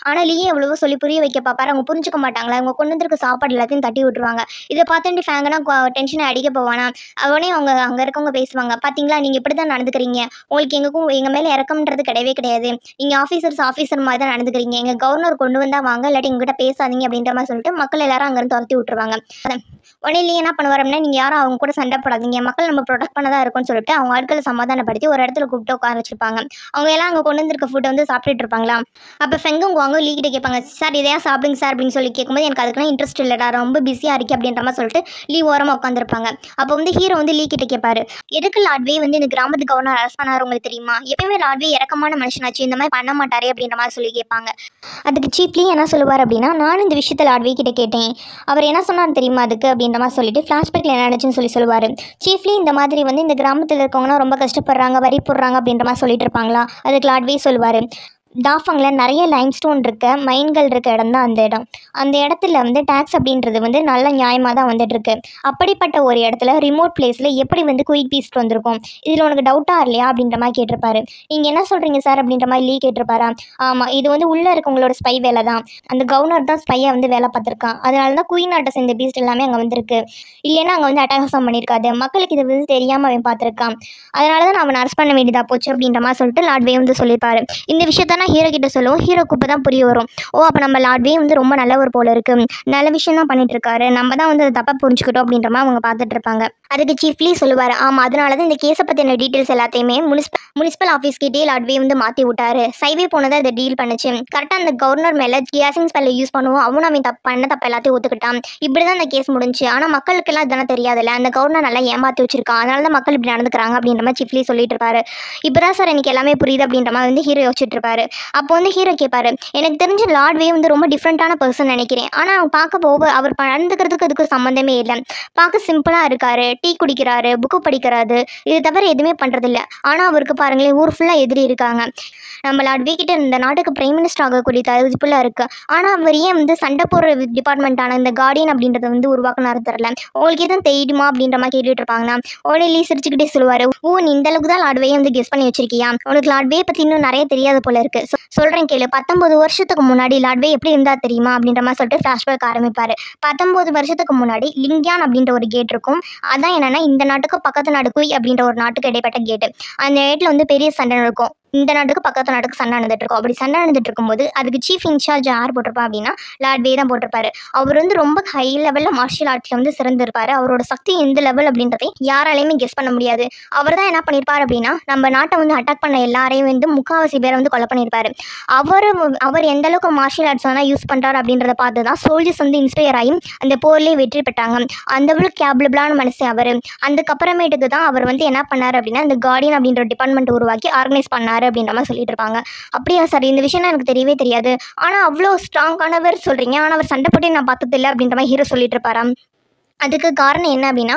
ஆனால் லீயே எவ்வளவோ சொல்லி புரிய வைக்க பார்ப்பாரு, அவங்க புரிஞ்சுக்க மாட்டாங்களா, அவங்க கொண்டு வந்திருக்க சாப்பாடு எல்லாத்தையும் தட்டி விட்டுருவாங்க. இதை பார்த்துட்டு ஃபேங்கன்னா டென்ஷனை அடிக்க போவானா. அவனே அவங்க அங்கே இருக்கவங்க பேசுவாங்க, பார்த்தீங்களா நீங்கள் இப்படி தான் நடந்துக்கிறீங்க, உங்களுக்கு எங்கள் மேலே இறக்கம்ன்றது கிடையாது, நீங்கள் ஆஃபீஸர் மாதிரி தான் நடந்துக்கிறீங்க, எங்கள் கவர்னர் கொண்டு வந்தால் வாங்க, இல்லாட்டி எங்ககிட்ட பேசாதீங்க அப்படின்ற மாதிரி சொல்லிட்டு மக்கள் எல்லாரும் அங்கேருந்து துரத்தி விட்டுருவாங்க. உடனே லீ என்ன பண்ணுவார் அப்படின்னா நீங்கள் யாரும் அவங்க கூட சண்டை போடாதீங்க, மக்கள் நம்ம ப்ரொடெக்ட் பண்ணதான் இருக்கும்னு சொல்லிட்டு அவங்க ஆட்களை சமாதானப்படுத்தி ஒரு இடத்துல கூப்பிட்டு உட்கார வச்சிருப்பாங்க. அவங்க எல்லாம் அங்கே கொண்டு வந்திருக்க ஃபுட்டை வந்து சாப்பிட்டுட்டு இருப்பாங்களா. அப்போ ஃபெங்கும் வாங்க லீ கிட்ட கேட்பாங்க, சார் இதையா சாப்பிடுங்க சார் அப்படின்னு சொல்லி கேட்கும்போது எனக்கு அதுக்கெல்லாம் இன்ட்ரெஸ்ட் இல்லைடா, ரொம்ப பிஸியாக இருக்கு அப்படின்ற மாதிரி சொல்லிட்டு லீ ஓரமாக உட்காந்துருப்பாங்க. அப்போ வந்து ஹீரோ வந்து லீ கிட்ட கேட்பாரு, எதுக்கு லார்ட்வே வந்து இந்த கிராமத்து கவர்னர் அரெஸ்ட் பண்ணாரு உங்களுக்கு தெரியுமா, எப்பயுமே லார்ட்வே இறக்கமான மனுஷனாச்சு, இந்த மாதிரி பண்ண மாட்டாரே அப்படின்ற மாதிரி சொல்லி கேட்பாங்க. அதுக்கு சீஃப் லீ என்ன சொல்லுவார் அப்படின்னா நானும் இந்த விஷயத்தை லார்ட்வே கிட்ட கேட்டேன், அவர் என்ன சொன்னார் தெரியுமா அதுக்கு அப்படின்ற மாதிரி சொல்லிட்டு ஃப்ளாஷ்பேக்கில் என்ன நடந்துச்சுன்னு சொல்லுவார். சீஃப் லீ இந்த மாதிரி வந்து இந்த கிராமத்தில் இருக்கவங்களாம் ரொம்ப கஷ்டப்படுறாங்க, வரி போடுறாங்க அப்படின்ற மாதிரி சொல்லிட்டு இருப்பாங்களா. அதுக்கு லார்ட்வே சொல்லுவார், டாஃபங்கில் நிறைய லைம்ஸ்டோன் இருக்க மைன்கள் இருக்க இடம் தான் அந்த இடத்துல வந்து டேக்ஸ் அப்படின்றது வந்து நல்ல நியாயமாக தான் வந்துட்டுருக்கு. அப்படிப்பட்ட ஒரு இடத்துல ரிமோட் பிளேஸில் எப்படி வந்து குயிக் பீஸ்ட் வந்திருக்கும், இதில் உனக்கு டவுட்டாக இல்லையா அப்படின்ற மாதிரி கேட்டிருப்பாரு. நீங்கள் என்ன சொல்கிறீங்க சார் அப்படின்ற மாதிரி லீ கேட்டிருப்பாரா. ஆமாம், இது வந்து உள்ளே இருக்கவங்களோட ஸ்பை வேலை தான், அந்த கவர்னர் தான் ஸ்பையை வந்து வேலை பார்த்துருக்கான், அதனால தான் குயின் நாட்டை சேர்ந்த பீஸ்ட் எல்லாமே அங்கே வந்திருக்கு, இல்லைன்னா அங்கே வந்து அட்டகாசம் பண்ணியிருக்காது, மக்களுக்கு இது வந்து தெரியாமல் அவன் பார்த்துருக்கான், அதனால தான் நான் அவனை அரெஸ்ட் பண்ண வேண்டியதாக போச்சு அப்படின்ற மாதிரி சொல்லிட்டு லார்ட்வே வந்து சொல்லியிருப்பாரு. இந்த விஷயத்த ஹீரோ கிட்ட சொல்லுவோம். ஹீரோக்கு இப்போ தான் புரிய வரும், ஓ அப்போ நம்ம லார்ட்வே வந்து ரொம்ப நல்லவர் போல இருக்கு, நல்ல விஷயம் தான் பண்ணிட்டு இருக்காரு, நம்ம தான் வந்து அதை தப்பாக புரிஞ்சுக்கிட்டோம் அப்படின்ற மாதிரி அவங்க பார்த்துட்டு இருப்பாங்க. அதுக்கு சீஃப் லீ சொல்லுவார், ஆமாம் அதனால தான் இந்த கேஸை பற்றின டீட்டெயில்ஸ் எல்லாத்தையுமே முனிசிபல் ஆஃபீஸ்கிட்டே லார்ட்வே வந்து மாற்றி விட்டாரு, சைவே போனதை அதை டீல் பண்ணுச்சு, கரெக்டாக அந்த கவர்னர் மேலே கேசிங் ஸ்பெல்லை யூஸ் பண்ணுவோம், அவனும் அவன் பண்ண தப்பு எல்லாத்தையும் ஒத்துக்கிட்டான், இப்படி தான் அந்த கேஸ் முடிஞ்சு. ஆனால் மக்களுக்கெல்லாம் இதெல்லாம் தெரியாதுல்ல, அந்த கவர்னர் நல்லா ஏமாற்றி வச்சிருக்கான், அதனால தான் மக்கள் இப்படி நடந்துக்கிறாங்க அப்படின்ற மாதிரி சீஃப் லீ சொல்லிட்டு இருப்பாரு. இப்போ தான் சார் எனக்கு எல்லாமே புரியுது அப்படின்ற மாதிரி வந்து ஹீரோ யோசிச்சுட்டு இருப்பாரு. அப்போ வந்து ஹீரோ கேட்பாரு, எனக்கு தெரிஞ்ச லார்ட்வே வந்து ரொம்ப டிஃப்ரெண்ட்டான பர்சன் நினைக்கிறேன், ஆனால் அவங்க பார்க்க போக அவர் நடந்துக்கிறதுக்கு அதுக்கு சம்மந்தமே இல்லை, பார்க்க சிம்பிளாக இருக்காரு, டீ குடிக்கிறாரு, புக்கு படிக்கிறாரு, இது தவிர எதுவுமே பண்ணுறதில்ல. ஆனால் அவருக்கு பாருங்களேன் ஊர் ஃபுல்லாக எதிரி இருக்காங்க, நம்ம லார்ட்வே கிட்ட இந்த நாட்டுக்கு பிரைம் மினிஸ்டர் ஆகக்கூடிய தகுதிப்புலாம் இருக்குது, ஆனால் அவர் ஏன் வந்து சண்டை போடுற டிபார்ட்மெண்ட்டான இந்த கார்டியன் அப்படின்றத வந்து உருவாக்குனாரு தெரில, உங்களுக்கு எதுவும் தெரியுமா அப்படின்ற மாதிரி கேட்டுட்டு இருப்பாங்கன்னா உடனே லீ சிரிச்சுக்கிட்டே சொல்லுவார், ஓ நீ இந்த அளவுக்கு தான் லார்ட்வே வந்து கெஸ் பண்ணி வச்சிருக்கியா, உனக்கு லார்ட்வே பற்றி இன்னும் நிறைய தெரியாத போல இருக்கு, சொல்கிறேன் கேளு, 19 வருஷத்துக்கு முன்னாடி லார்ட்வே எப்படி இருந்தா தெரியுமா அப்படின்ற மாதிரி சொல்லிட்டு ஃப்ளாஷ்பேக் ஆரம்பிப்பார். 19 வருஷத்துக்கு முன்னாடி லிங்யான் அப்படின்ற ஒரு கேட் இருக்கும், அதான் என்னன்னா இந்த நாட்டுக்கு பக்கத்து நாடு குய் அப்படின்ற ஒரு நாட்டுக்கு இடைப்பட்ட கேட்டு, அந்த கேட்டில் வந்து பெரிய சண்டை இருக்கும், இந்த நாட்டுக்கு பக்கத்து நாட்டுக்கு சண்டை நடந்துட்டு இருக்கும். அப்படி சண்டை நடந்துட்டு இருக்கும்போது அதுக்கு சீஃப் இன்சார்ஜ் யார் போட்டிருப்பா அப்படின்னா லார்ட்வே தான் போட்டிருப்பாரு. அவர் வந்து ரொம்ப ஹை லெவலில் மார்ஷியல் ஆர்ட்ஸில் வந்து சிறந்திருப்பாரு, அவரோட சக்தி எந்த லெவல் அப்படின்றதை யாராலையுமே கெஸ் பண்ண முடியாது. அவர் தான் என்ன பண்ணியிருப்பார் அப்படின்னா நம்ம நாட்டை வந்து அட்டாக் பண்ண எல்லாரையும் வந்து முக்கால்வாசி பேரை வந்து கொலை பண்ணியிருப்பாரு. அவர் எந்த அளவுக்கு மார்ஷியல் ஆர்ட்ஸ் வந்து யூஸ் பண்ணுறாரு அப்படின்றத பார்த்து தான் சோல்ஜர்ஸ் வந்து இன்ஸ்பயர் ஆகி அந்த போர்லேயே வெற்றி பெற்றாங்க. அந்த அளவுக்கு கேபபிளான மனுஷன் அவர். அதுக்கப்புறமேட்டுக்கு தான் அவர் வந்து என்ன பண்ணார் அப்படின்னா இந்த கார்டியன் அப்படின்ற டிபார்ட்மெண்ட் உருவாக்கி ஆர்கனைஸ் பண்ணார் அப்படின்ற மாதிரி சொல்லிட்டு இருப்பாங்க. அப்படியா சார், இந்த விஷயம் எனக்கு தெரியவே தெரியாது, ஆனால் அவ்வளோ ஸ்ட்ராங்கானவர் சொல்கிறீங்க, ஆனால் அவர் சண்டை போட்டு நான் பார்த்ததில்லை அப்படின்ற மாதிரி ஹீரோ சொல்லிட்டு இருப்பாராம். அதுக்கு காரணம் என்ன அப்படின்னா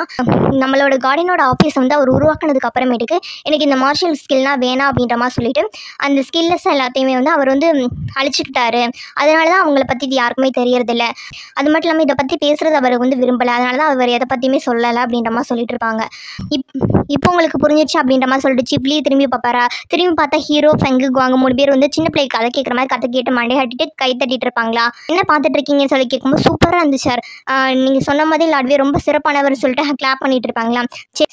நம்மளோட கார்டியனோட ஆஃபீஸ் வந்து அவர் உருவாக்குனதுக்கு அப்புறமேட்டுக்கு எனக்கு இந்த மார்ஷியல் ஸ்கில்னால் வேணாம் அப்படின்ற மாதிரி சொல்லிட்டு அந்த ஸ்கில்லஸ் எல்லாத்தையுமே வந்து அவர் வந்து அழிச்சுக்கிட்டாரு. அதனால தான் அவங்கள பற்றி இது யாருக்குமே தெரியறதில்ல. அது மட்டும் இல்லாமல் இதை பற்றி பேசுகிறது அவர் வந்து விரும்பலை, அதனால தான் அவர் எதை பற்றியுமே சொல்லலை அப்படின்ற மாதிரி சொல்லிட்டு இருப்பாங்க. இப்போ உங்களுக்கு புரிஞ்சிச்சு அப்படின்ற மாதிரி சொல்லிட்டு சீஃப் லீ திரும்பி பார்ப்பாரா. திரும்பி பார்த்தா ஹீரோ ஃபெங்கு வாங்க 3 பேர் வந்து சின்ன பிள்ளை கதை கேட்குற மாதிரி கதை கேட்டு மண்டையாட்டிட்டு கை தட்டிட்டு இருப்பாங்களா. என்ன பார்த்துட்டு இருக்கீங்கன்னு சொல்லி கேட்கும்போது சூப்பராக இருந்துச்சு சார், நீங்கள் சொன்ன மாதிரி லார்ட்வே ரொம்ப சிறப்பானவர் சொல்லிட்டு கிளாப் பண்ணிட்டு இருப்பாங்களா.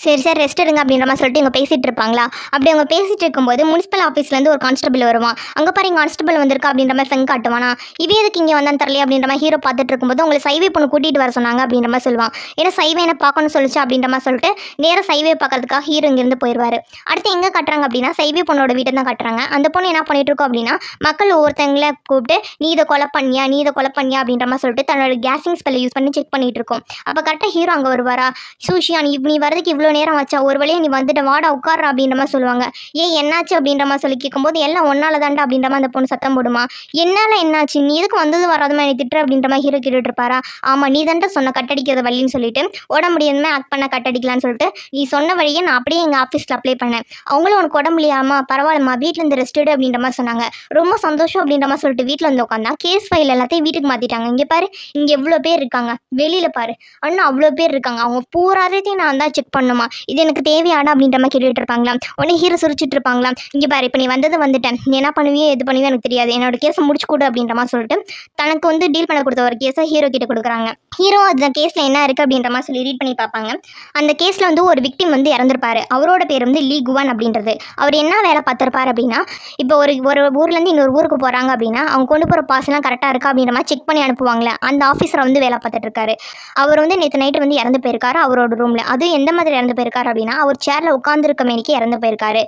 சரி சார் ரெஸ்ட் எடுங்க அப்படின்ற மாதிரி சொல்லிட்டு இவங்க பேசிட்டு இருப்பாங்களா. அப்படி அவங்க பேசிட்டு இருக்கும்போது முனிசிபல் ஆஃபீஸ்லேருந்து ஒரு கான்ஸ்டபிள் வருவான். அங்கே பாருங்க கான்ஸ்டபிள் வந்திருக்கா அப்படின்ற மாதிரி ஃபெங் காட்டுவானா. இவே எதுக்கு இங்கே வந்தான்னு தெரியல அப்படின்ற மாதிரி ஹீரோ பார்த்துட்டு இருக்கும்போது உங்களை சைவே பொண்ணு கூட்டிகிட்டு வர சொன்னாங்க அப்படின்ற மாதிரி சொல்லுவான். ஏன்னா சைவே என்ன பார்க்கணும்னு சொல்லிச்சு அப்படின்ற மாதிரி சொல்லிட்டு நேராக சைவே பார்க்கறதுக்காக ஹீரோ இங்கேருந்து போயிடுவார். அடுத்து எங்கே காட்டுறாங்க அப்படின்னா சைவே பொண்ணோட வீட்டை தான் காட்டுறாங்க. அந்த பொண்ணு என்ன பண்ணிட்டு இருக்கோம் அப்படின்னா மக்கள் ஒவ்வொருத்தங்களை கூப்பிட்டு நீ இதை கொலை பண்ணியா அப்படின்ற மாதிரி சொல்லிட்டு தன்னோட கேசிங் ஸ்பெல்லை யூஸ் பண்ணி செக் பண்ணிட்டு இருக்கோம். அப்போ கரெக்டாக ஹீரோ அங்கே வருவாரா, சூஷியா நீ வரதுக்கு இவ்வளோ நேரம் வச்சா, ஒரு வழியாக நீ வந்துட்டு வாடா உட்கார்றா அப்படின்ற மாதிரி சொல்லுவாங்க. ஏன் என்னாச்சு அப்படின்ற மாதிரி சொல்லி கேட்கும்போது எல்லாம் ஒன்னால தாண்டா அப்படின்ற மாதிரி அந்த பொண்ணு சத்தம் போடுமா. என்னால் என்னாச்சு, நீ எதுக்கு வந்தது வராதமா என்னை திட்டுற அப்படின்ற மாதிரி ஹீரோ கேட்டுட்டு இருப்பாரா. ஆமாம், நீ தாண்டா சொன்ன கட்டடிக்கிறது வழின்னு சொல்லிட்டு உடம்பு முடியாதுமே ஆக்ட் பண்ண கட்டடிக்கலான்னு சொல்லிட்டு நீ சொன்ன வழியை நான் அப்படியே எங்கள் ஆஃபீஸில் அப்ளை பண்ணேன். அவங்களும் உனக்கு உடம்பு முடியாமா, பரவாயில்லம்மா வீட்டில் இருந்து ரெஸ்ட் எடு அப்படின்ற மாதிரி சொன்னாங்க. ரொம்ப சந்தோஷம் அப்படின்ற மாதிரி சொல்லிட்டு வீட்டில் வந்து உட்காந்தா கேஸ் ஃபைல் எல்லாத்தையும் வீட்டுக்கு மாற்றிட்டாங்க. இங்கே பாரு, இங்கே எவ்வளோ பேர் இருக்காங்க, வெளியில் பாரு அண்ணா அவ்வளோ பேர் இருக்காங்க, அவங்க பூராத்தையும் நான் தான் செக் பண்ணுமா, இது எனக்கு தேவையாடா அப்படின்ற மாதிரி கேட்டுட்டு இருப்பாங்களா. உடனே ஹீரோ சிரிச்சிட்டு இருப்பாங்களா. இங்கே பாரு, இப்போ நீ வந்துட்டேன், நீ என்ன பண்ணுவியோ எது பண்ணுவியோ எனக்கு தெரியாது, என்னோட கேஸை முடிச்சு கொடு அப்படின்ற மாதிரி சொல்லிட்டு தனக்கு வந்து டீல் பண்ண கொடுத்த ஒரு கேஸை ஹீரோ கிட்ட கொடுக்குறாங்க. ஹீரோ அந்த கேஸில் என்ன இருக்குது அப்படின்ற மாதிரி சொல்லி ரீட் பண்ணி பார்ப்பாங்க. அந்த கேஸில் வந்து ஒரு விக்டிம் வந்து இறந்துருப்பாரு. அவரோட பேர் வந்து லீ குவான் அப்படின்றது. அவர் என்ன வேலை பார்த்துருப்பார் அப்படின்னா, இப்போ ஒரு ஊர்லேருந்து இன்னொரு ஊருக்கு போகிறாங்க அப்படின்னா அவங்க கொண்டு போகிற பாஸ்லாம் கரெக்டாக இருக்கா அப்படின்ற மாதிரி செக் பண்ணி அனுப்புவாங்களே, அந்த ஆஃபீஸரை வந்து வேலை பார்த்துட்டு இருக்காரு. அவர் வந்து நேற்று நைட்டு வந்து இறந்து போயிருக்காரு அவரோட ரூமில். அது எந்த மாதிரி இறந்து போயிருக்காரு அப்படின்னா, அவர் சேரில் உட்காந்துருக்க மேனிக்கு இறந்து போயிருக்காரு.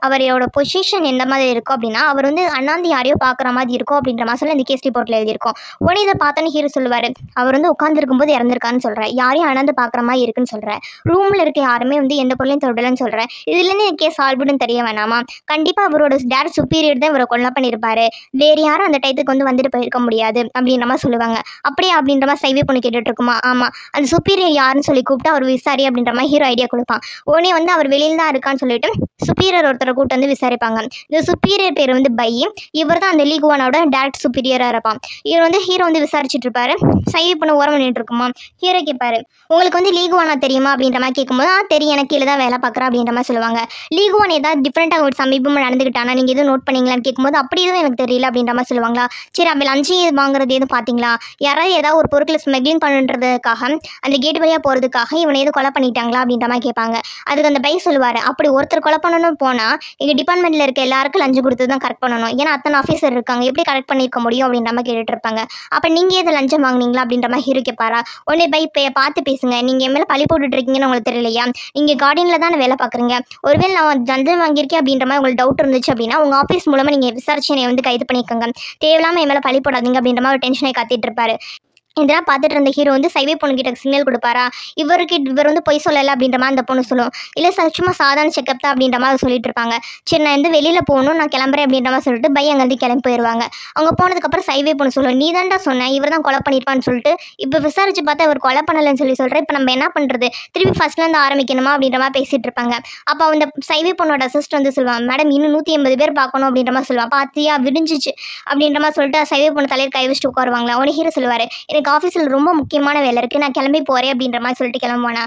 அவரோட பொசிஷன் எந்த மாதிரி இருக்கும் அப்படின்னா, அவர் வந்து அண்ணாந்து யாரையோ பார்க்குற மாதிரி இருக்கும் அப்படின்ற மாதிரி சொல்லி இந்த கேஸ் ரிப்போர்ட்டில் எழுதியிருக்கும். உடனே இதை பார்த்தோன்னு ஹீரோ சொல்லுவார், அவர் வந்து உட்காந்துருக்கும்போது இறந்துருக்கான்னு சொல்கிறேன், யாரையும் அண்ணாந்து பார்க்குற மாதிரி இருக்குன்னு சொல்கிறேன், ரூமில் இருக்க யாருமே வந்து எந்த பொருளையும் தொடலன்னு சொல்கிறேன், இதுலேருந்து இந்த கேஸ் சால்வ்டுன்னு தெரிய வேணாமா, கண்டிப்பாக அவரோட டேட் சுப்பீரியர் தான் இவரை கொலை பண்ணியிருப்பாரு, வேறு யாரும் அந்த டைத்துக்கு வந்து வந்துட்டு போயிருக்க முடியாது அப்படின்ற மாதிரி சொல்லுவாங்க. அப்படியே அப்படின்ற மாதிரி சைவே பொண்ணு கேட்டுட்டு இருக்குமா. ஆமாம், அந்த சுப்பீரியர் யாருன்னு சொல்லி கூப்பிட்டு அவர் விசாரி அப்படின்ற மாதிரி ஹீரோ ஐடியா கொடுப்பான். உடனே வந்து அவர் வெளியில் தான் இருக்கான்னு சொல்லிட்டு சுப்பீரியர் ஒருத்தரை கூப்பிட்டு வந்து விசாரிப்பாங்க. இந்த சுப்பீரியர் பேர் வந்து பை. இவர் தான் அந்த லீ குவானோட டேரக்ட் சுப்பீரியராக இருப்பான். இவர் வந்து ஹீரோ வந்து விசாரிச்சுட்டு இருப்பாரு. சைவே பண்ண ஓரம் பண்ணிட்டு இருக்குமா. ஹீரோ கேட்பாரு, உங்களுக்கு வந்து லீ குவானா தெரியுமா அப்படின்ற மாதிரி கேட்கும்போது தெரியும், எனக்கு கீழே தான் வேலை பார்க்குறேன் அப்படின்ற மாதிரி சொல்லுவாங்க. லீ குவான் ஏதாவது டிஃப்ரெண்ட்டாக ஒரு சமீபமாக நடந்துக்கிட்டானா நீங்கள் எதுவும் நோட் பண்ணீங்களான்னு கேட்கும்போது அப்படி எதுவும் எனக்கு தெரியல அப்படின்ற மாதிரி சொல்லுவாங்களா. சரி, அப்படி லஞ்சு வாங்குறது எதுவும் பார்த்தீங்களா, யாராவது ஏதாவது ஒரு பொருட்களை ஸ்மக்லிங் பண்ணுறதுக்காக அந்த கேட் வழியாக போகிறதுக்காக இவனை எதுவும் கொலை பண்ணிட்டாங்களா அப்படின்ற மாதிரி கேட்பாங்க. அதுக்கு அந்த பை சொல்லுவார், அப்படி ஒருத்தர் கொலை பண்ணணும் போனால் எங்கள் டிபார்ட்மெண்ட்டில் இருக்க எல்லாருக்கும் லஞ்சு கொடுத்து தான் கரெக்ட் பண்ணணும், ஏன்னா அத்தனை ஆஃபீஸர் இருக்காங்க, எப்படி கரெக்ட் பண்ணியிருக்க முடியும் அப்படின்ற மாதிரி கேட்டுட்டு இருப்பாங்க. அப்போ நீங்கள் எது லஞ்சம் வாங்கினீங்களா அப்படின்ற மாதிரி ஹீரோ கேட்பாரா. உடனே பை பார்த்து பேசுங்க, நீங்கள் என் மேலே பழி போட்டுட்டு இருக்கீங்கன்னு உங்களுக்கு தெரியலையா, நீங்கள் கார்டனில் தானே வேலை பார்க்குறீங்க, ஒருவேளை நான் லஞ்சம் வாங்கியிருக்கேன் அப்படின்ற மாதிரி உங்களுக்கு டவுட் இருந்துச்சு அப்படின்னா உங்கள் ஆஃபீஸ் மூலமாக நீங்கள் விசாரிச்சு என்னை வந்து கைது பண்ணிக்கோங்க, தேவையில்லாமல் என் மேலே பழி போடாதீங்க அப்படின்ற மாதிரி ஒரு டென்ஷனை காத்திட்டு இருப்பாரு. இதெல்லாம் பார்த்துட்டு இருந்த ஹீரோ வந்து சைவே பொண்ணுக்கிட்ட சிக்னல் கொடுப்பாரா. இவர் வந்து பொய் சொல்லலை அப்படின்ற மாதிரி அந்த பொண்ணு சொல்லும். இல்லை சார், சும்மா சாதாரண செக்அப் தான் அப்படின்ற மாதிரி சொல்லிட்டு இருப்பாங்க. சரி, நான் வந்து வெளியில் போகணும், நான் கிளம்புறேன் அப்படின்ற மாதிரி சொல்லிட்டு பை அங்கேருந்து கிளம்பி போயிடுவாங்க. அவங்க போனதுக்கப்புறம் சைவே பொண்ணு சொல்லுவோம், நீ தான்டா சொன்னேன் இவர் தான் கொலை பண்ணியிருப்பான்னு சொல்லிட்டு, இப்போ விசாரிச்சு பார்த்தா இவர் கொலை பண்ணலைன்னு சொல்கிறேன், இப்போ நம்ம என்ன பண்ணுறது, திருப்பி ஃபர்ஸ்ட்லேருந்து ஆரம்பிக்கணுமா அப்படின்ற மாதிரி பேசிகிட்டு இருப்பாங்க. அப்போ அந்த சைவே பொண்ணோட அசிஸ்ட் வந்து சொல்லுவாங்க, மேடம் இன்னும் 180 பேர் பார்க்கணும் அப்படின்ற மாதிரி சொல்லுவாங்க. பார்த்தியா விடிஞ்சிச்சு அப்படின்ற மாதிரி சொல்லிட்டு சைவே பொண்ணு தலையில் கை வச்சுட்டு உட்காருவாங்களா. உடனே ஹீரோ சொல்லுவார், எனக்கு ஆஃபீஸில் ரொம்ப முக்கியமான வேலை இருக்குது, நான் கிளம்பி போகிறேன் அப்படின்ற மாதிரி சொல்லிட்டு கிளம்புவானா.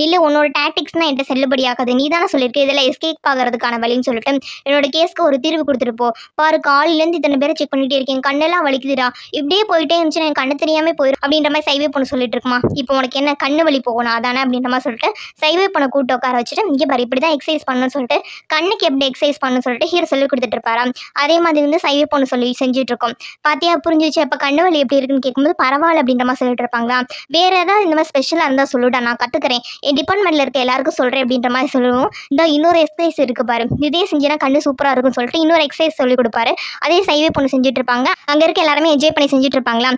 இல்லை, உன்னோட டாக்டிக்ஸ்னால் என்கிட்ட செல்லுபடி ஆகாது, நீ தானே சொல்லியிருக்கு இதெல்லாம் எஸ்கேப் ஆகிறதுக்கான வழின்னு சொல்லிட்டு என்னோட கேஸ்க்கு ஒரு தீர்வு கொடுத்துட்டு போ, பாரு காலையிலேருந்து இத்தனை பேரை செக் பண்ணிகிட்டே இருக்கேன், கண்ணெல்லாம் வலிக்குதுடா, இப்படியே போயிட்டே இருந்துச்சுன்னா என் கண்ணு தெரியாமல் போயிடும் அப்படின்ற மாதிரி சைவே பொண்ணு சொல்லிட்டு இருக்குமா. இப்போ உனக்கு என்ன கண்ணு வலி போகணும் அதானே அப்படின்ற மாதிரி சொல்லிட்டு சைவே பொண்ணை கூப்பிட்டு உட்கார வச்சுட்டு, இங்கே பாரு இப்படி தான் எக்ஸசைஸ் பண்ணணும்னு சொல்லிட்டு கண்ணுக்கு எப்படி எக்ஸசைஸ் பண்ணணும்னு சொல்லிட்டு ஹீரோ சொல்லி கொடுத்துட்டு இருப்பாரா. அதே மாதிரி வந்து சைவே பொண்ணு சொல்லி செஞ்சுட்டு இருக்கோம். பாத்தியா புரிஞ்சிச்சு, இப்போ கண்ணு வலி எப்படி இருக்குன்னு கேட்கும்போது பரவாயில்ல அப்படின்ற மாதிரி சொல்லிட்டு இருப்பாங்களா. வேறு ஏதாவது இந்த மாதிரி ஸ்பெஷலாக இருந்தால் சொல்லுடா, நான் கற்றுக்கிறேன், என் டிபார்ட்மெண்ட்டில் இருக்க எல்லாருக்கும் சொல்கிறேன் அப்படின்ற மாதிரி சொல்லுவோம். இந்த இன்னொரு எக்ஸசைஸ் இருக்குது பாரு, இதே செஞ்சுனா கண்ணு சூப்பராக இருக்குன்னு சொல்லிட்டு இன்னொரு எக்ஸசைஸ் சொல்லி கொடுப்பாரு. அதே சைவே பொண்ணு செஞ்சுட்டு இருப்பாங்க. அங்கே இருக்க எல்லாருமே என்ஜாய் பண்ணி செஞ்சுட்டு இருப்பாங்களா.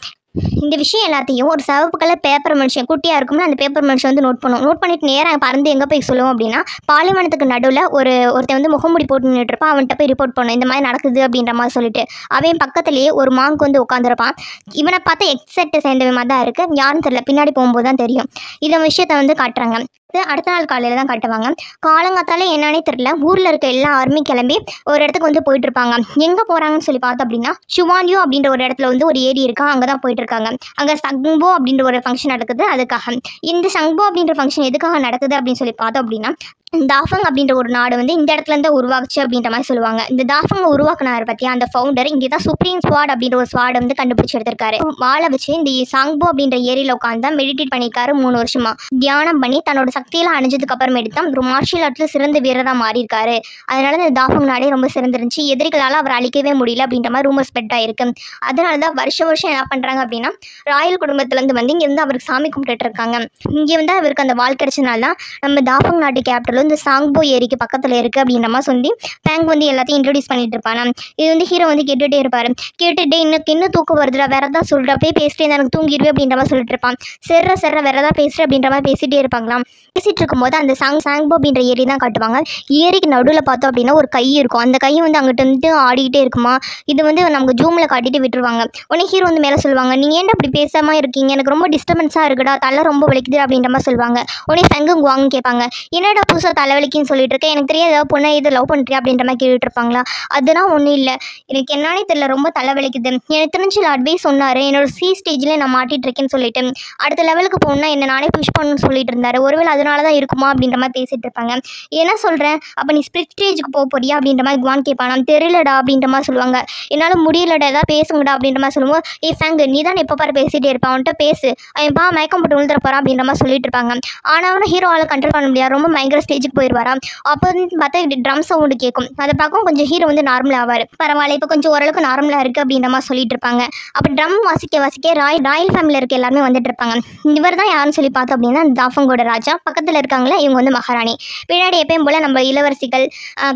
இந்த விஷயம் எல்லாத்தையும் ஒரு சிவப்பு கலர் பேப்பர் மனுஷன் குட்டியாக இருக்கும்னா அந்த பேப்பர் மனுஷன் வந்து நோட் பண்ணிட்டு நேராக பறந்து எங்கே போய் சொல்லுவோம் அப்படின்னா, பாலைவனத்துக்கு நடுவில் ஒருத்தன் வந்து முகமுடி போட்டு நின்றுட்டு இருப்பான். அவன்கிட்ட போய் ரிப்போர்ட் பண்ணும், இந்த மாதிரி நடக்குது அப்படின்ற மாதிரி சொல்லிட்டு. அவன் பக்கத்துலேயே ஒரு மாங்க் வந்து உட்காந்துருப்பான். இவனை பார்த்தா எக்ஸெக்ட் சேர்ந்தவன் மாதிரி தான் இருக்குது, யாரும் தெரியல, பின்னாடி போகும்போது தான் தெரியும். இந்த விஷயத்தை வந்து காட்டுறாங்க. அடுத்த நாள் காலையில் தான் காட்டுவாங்க. காலங்காத்தாலே என்னன்னே தெரியல, ஊரில் இருக்க எல்லா ஆர்மி கிளம்பி ஒரு இடத்துக்கு வந்து போயிட்டு இருப்பாங்க. எங்கே போகிறாங்கன்னு சொல்லி பார்த்தோம் அப்படின்னா, ஷுவான்யூ அப்படின்ற ஒரு இடத்துல வந்து ஒரு ஏரி இருக்கா, அங்கே தான் போயிட்டு இருக்காங்க. அங்கே சங்போ அப்படின்ற ஒரு ஃபங்க்ஷன் நடக்குது. அதுக்காக இந்த சங்போ அப்படின்ற ஃபங்க்ஷன் எதுக்காக நடக்குது அப்படின்னு சொல்லி பார்த்தோம் அப்படின்னா, தாஃபங் அப்படின்ற ஒரு நாடு வந்து இந்த இடத்துல இருந்து உருவாக்குச்சு அப்படின்ற மாதிரி சொல்லுவாங்க. இந்த தாஃபங்கை உருவாக்குனார் பற்றியா அந்த ஃபவுண்டர் இங்கே தான் சுப்ரீம் ஸ்வாட் அப்படின்ற ஒரு ஸ்வாடை வந்து கண்டுபிடிச்சி எடுத்திருக்காரு. வாழை வச்சு இந்த சாங்போ அப்படின்ற ஏரியில் உட்காந்து தான் மெடிடேட் பண்ணியிருக்காரு 3 வருஷமா. தியானம் பண்ணி தன்னோட சக்தியெல்லாம் அணிஞ்சதுக்கு அப்புறமேட்டு தான் ஒரு மார்ஷியல் ஆர்ட்ஸில் சிறந்த வீரராக மாறியிருக்காரு. அதனால இந்த தாஃபங் நாடே ரொம்ப சிறந்துருந்துச்சு, எதிரிகளால் அவர் அழிக்கவே முடியல அப்படின்ற மாதிரி ரூமர் ஸ்ப்ரெட் ஆயிருக்கு. அதனால தான் வருஷம் என்ன பண்ணுறாங்க அப்படின்னா, ராயல் குடும்பத்துலேருந்து வந்து இங்கே வந்து அவருக்கு சாமி கும்பிட்டுட்டு இருக்காங்க. இங்கே வந்து அவருக்கு அந்த வாழ் கிடைச்சனால தான் நம்ம தாஃபங் நாட்டு கேபிட்டல் நாடு இந்த சாங்போ ஏரிக்கு பக்கத்தில் இருக்குது அப்படின்ற மாதிரி சொல்லி ஃபேங் வந்து எல்லாத்தையும் இன்ட்ரடியூஸ் பண்ணிட்டு இருப்பானா. இது வந்து ஹீரோ வந்து கேட்டுகிட்டே இருப்பார். கேட்டுகிட்டே இன்னும் தூக்கம் வருதுடா, வேறு எதாவது சொல்கிற அப்படியே பேசிட்டே எனக்கு தூங்கிடுவேன் அப்படின்ற மாதிரி சொல்லிட்டு இருப்பான். சர்ற வேறு எதாவது பேசுகிறேன் அப்படின்ற மாதிரி பேசிகிட்டே இருப்பாங்களாம். பேசிகிட்டு இருக்கும்போது அந்த சாங்போ அப்படின்ற ஏரி தான் காட்டுவாங்க. ஏரிக்கு நடுவில் பார்த்தோம் அப்படின்னா ஒரு கை இருக்கும். அந்த கை வந்து அங்கிட்ட வந்து ஆடிக்கிட்டே இருக்குமா. இது வந்து நமக்கு ஜூமில் காட்டிட்டு விட்டுருவாங்க. உடனே ஹீரோ வந்து மேலே சொல்லுவாங்க, நீங்கள் ஏன்டா அப்படி பேசாமல் இருக்கீங்க, எனக்கு ரொம்ப டிஸ்டர்பன்ஸாக இருக்குடா, தலை ரொம்ப வலிக்குது அப்படின்ற மாதிரி சொல்லுவாங்க. உடனே ஃபேங்கு வாங்கன்னு கேட்பாங்க, என்னடா புதுசாக தலைவலிக்குன்னு சொல்லிட்டு இருக்கேன், எனக்கு தெரியாது ஏதாவது பொண்ணை இது லவ் பண்ணுறியா அப்படின்ற மாதிரி கேட்டுட்டு இருப்பாங்களா. அதெல்லாம் ஒன்றும் இல்லை, எனக்கு என்னன்னே தெரியல, ரொம்ப தலைவலிக்குது, எனக்கு தெரிஞ்சு அட்வைஸ் சொன்னார், என்னோட ஸ்டேஜில் நான் மாட்டிட்டு இருக்கேன்னு சொல்லிட்டு அடுத்த லெவலுக்கு போகணுன்னா என்ன நானே புஷ் பண்ணணும்னு சொல்லிட்டு இருந்தாரு, ஒருவேளை அதனால தான் இருக்குமா அப்படின்ற மாதிரி பேசிட்டு இருப்பாங்க. என்ன சொல்கிறேன், அப்போ நீ ஸ்பிரிட் ஸ்டேஜுக்கு போறியா அப்படின்ற மாதிரி குவான் கேட்பான். நான் தெரியலடா அப்படின்ற மாதிரி சொல்லுவாங்க. என்னால் முடியலடா, ஏதாவது பேசுங்கடா அப்படின்ற மாதிரி சொல்லுவோம். ஃபேங்கு நீ தான் எப்போ பாரு பேசிகிட்டே இருப்பான், அவன்கிட்ட பேசு, அவன் மயக்கம் போட்டு விழுந்துற போகிறான் அப்படின்ற மாதிரி சொல்லிட்டு இருப்பாங்க. ஆனால் ஹீரோவால் கண்ட்ரோல் பண்ண முடியாது, ரொம்ப பயங்கர ஸ்டேஜுக்கு போயிடுவாரா. அப்போ வந்து பார்த்தா ட்ரம் சவுண்டு கேட்கும். அதை பார்க்கும் கொஞ்சம் ஹீரோ வந்து நார்மலாக ஆவார். பரவாயில்ல, இப்போ கொஞ்சம் ஓரளவுக்கு நார்மலாக இருக்குது அப்படின்ற மாதிரி சொல்லிட்டு இருப்பாங்க. அப்போ ட்ரம் வாசிக்க ராயல் ஃபேமிலியில் இருக்க எல்லாருமே வந்துட்டு இருப்பாங்க. இவர் தான் யாருன்னு சொல்லி பார்த்தோம் அப்படின்னா தாஃபங்கோட ராஜா. பக்கத்தில் இருக்காங்களே இவங்க வந்து மகாராணி. பின்னாடி எப்பயும் போல் நம்ம இளவரசிகள்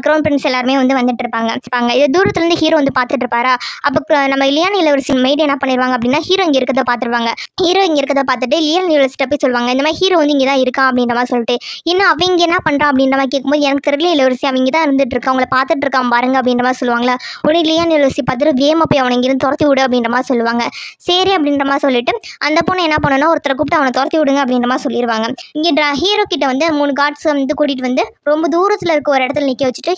க்ரௌன் பிரின்ஸ் எல்லாருமே வந்து வந்துட்டு இருப்பாங்க. இது தூரத்துலேருந்து ஹீரோ வந்து பார்த்துட்டு இருப்பாரா. அப்போ நம்ம லியான் இளவரசி மெய்டு என்ன பண்ணிடுவாங்க அப்படின்னா ஹீரோ இங்கே இருக்கிறத பார்த்துருவாங்க. ஹீரோ இங்கே இருக்கிறத பார்த்துட்டு லியான் இளவரசிட்ட போய் சொல்லுவாங்க, இந்த மாதிரி ஹீரோ வந்து இங்கே தான் இருக்கா அப்படின்ற மாதிரி சொல்லிட்டு. இன்னும் அவங்க என்ன பண்ணுறான் அப்படின்ற மாதிரி கேட்கும்போது, எனக்கு தெரியல இளவரசி, அவங்க தான் இருந்துட்டு இருக்கா, அவங்கள பார்த்துட்டு இருக்கான் பாருங்க அப்படின்ற மாதிரி சொல்லுவாங்களா. உடனே லியான் இளவரசி பார்த்துட்டு வேமா போய் அவனை இங்கிருந்து துரத்தி விடு அப்படின்ற மாதிரி சொல்லுவாங்க. சரி அப்படின்ற மாதிரி சொல்லிட்டு அந்த பொண்ணு என்ன பண்ணணும்னா ஒருத்தரை கூப்பிட்டு அவனை துரத்தி விடுங்க அப்படின்ற மாதிரி சொல்லிடுவாங்க. இங்கே ஹீரோ கிட்ட வந்து 3 கார்ட்ஸ் வந்து கூட்டிகிட்டு வந்து ரொம்ப தூரத்தில் இருக்க ஒரு இடத்துல நிற்க வச்சுட்டு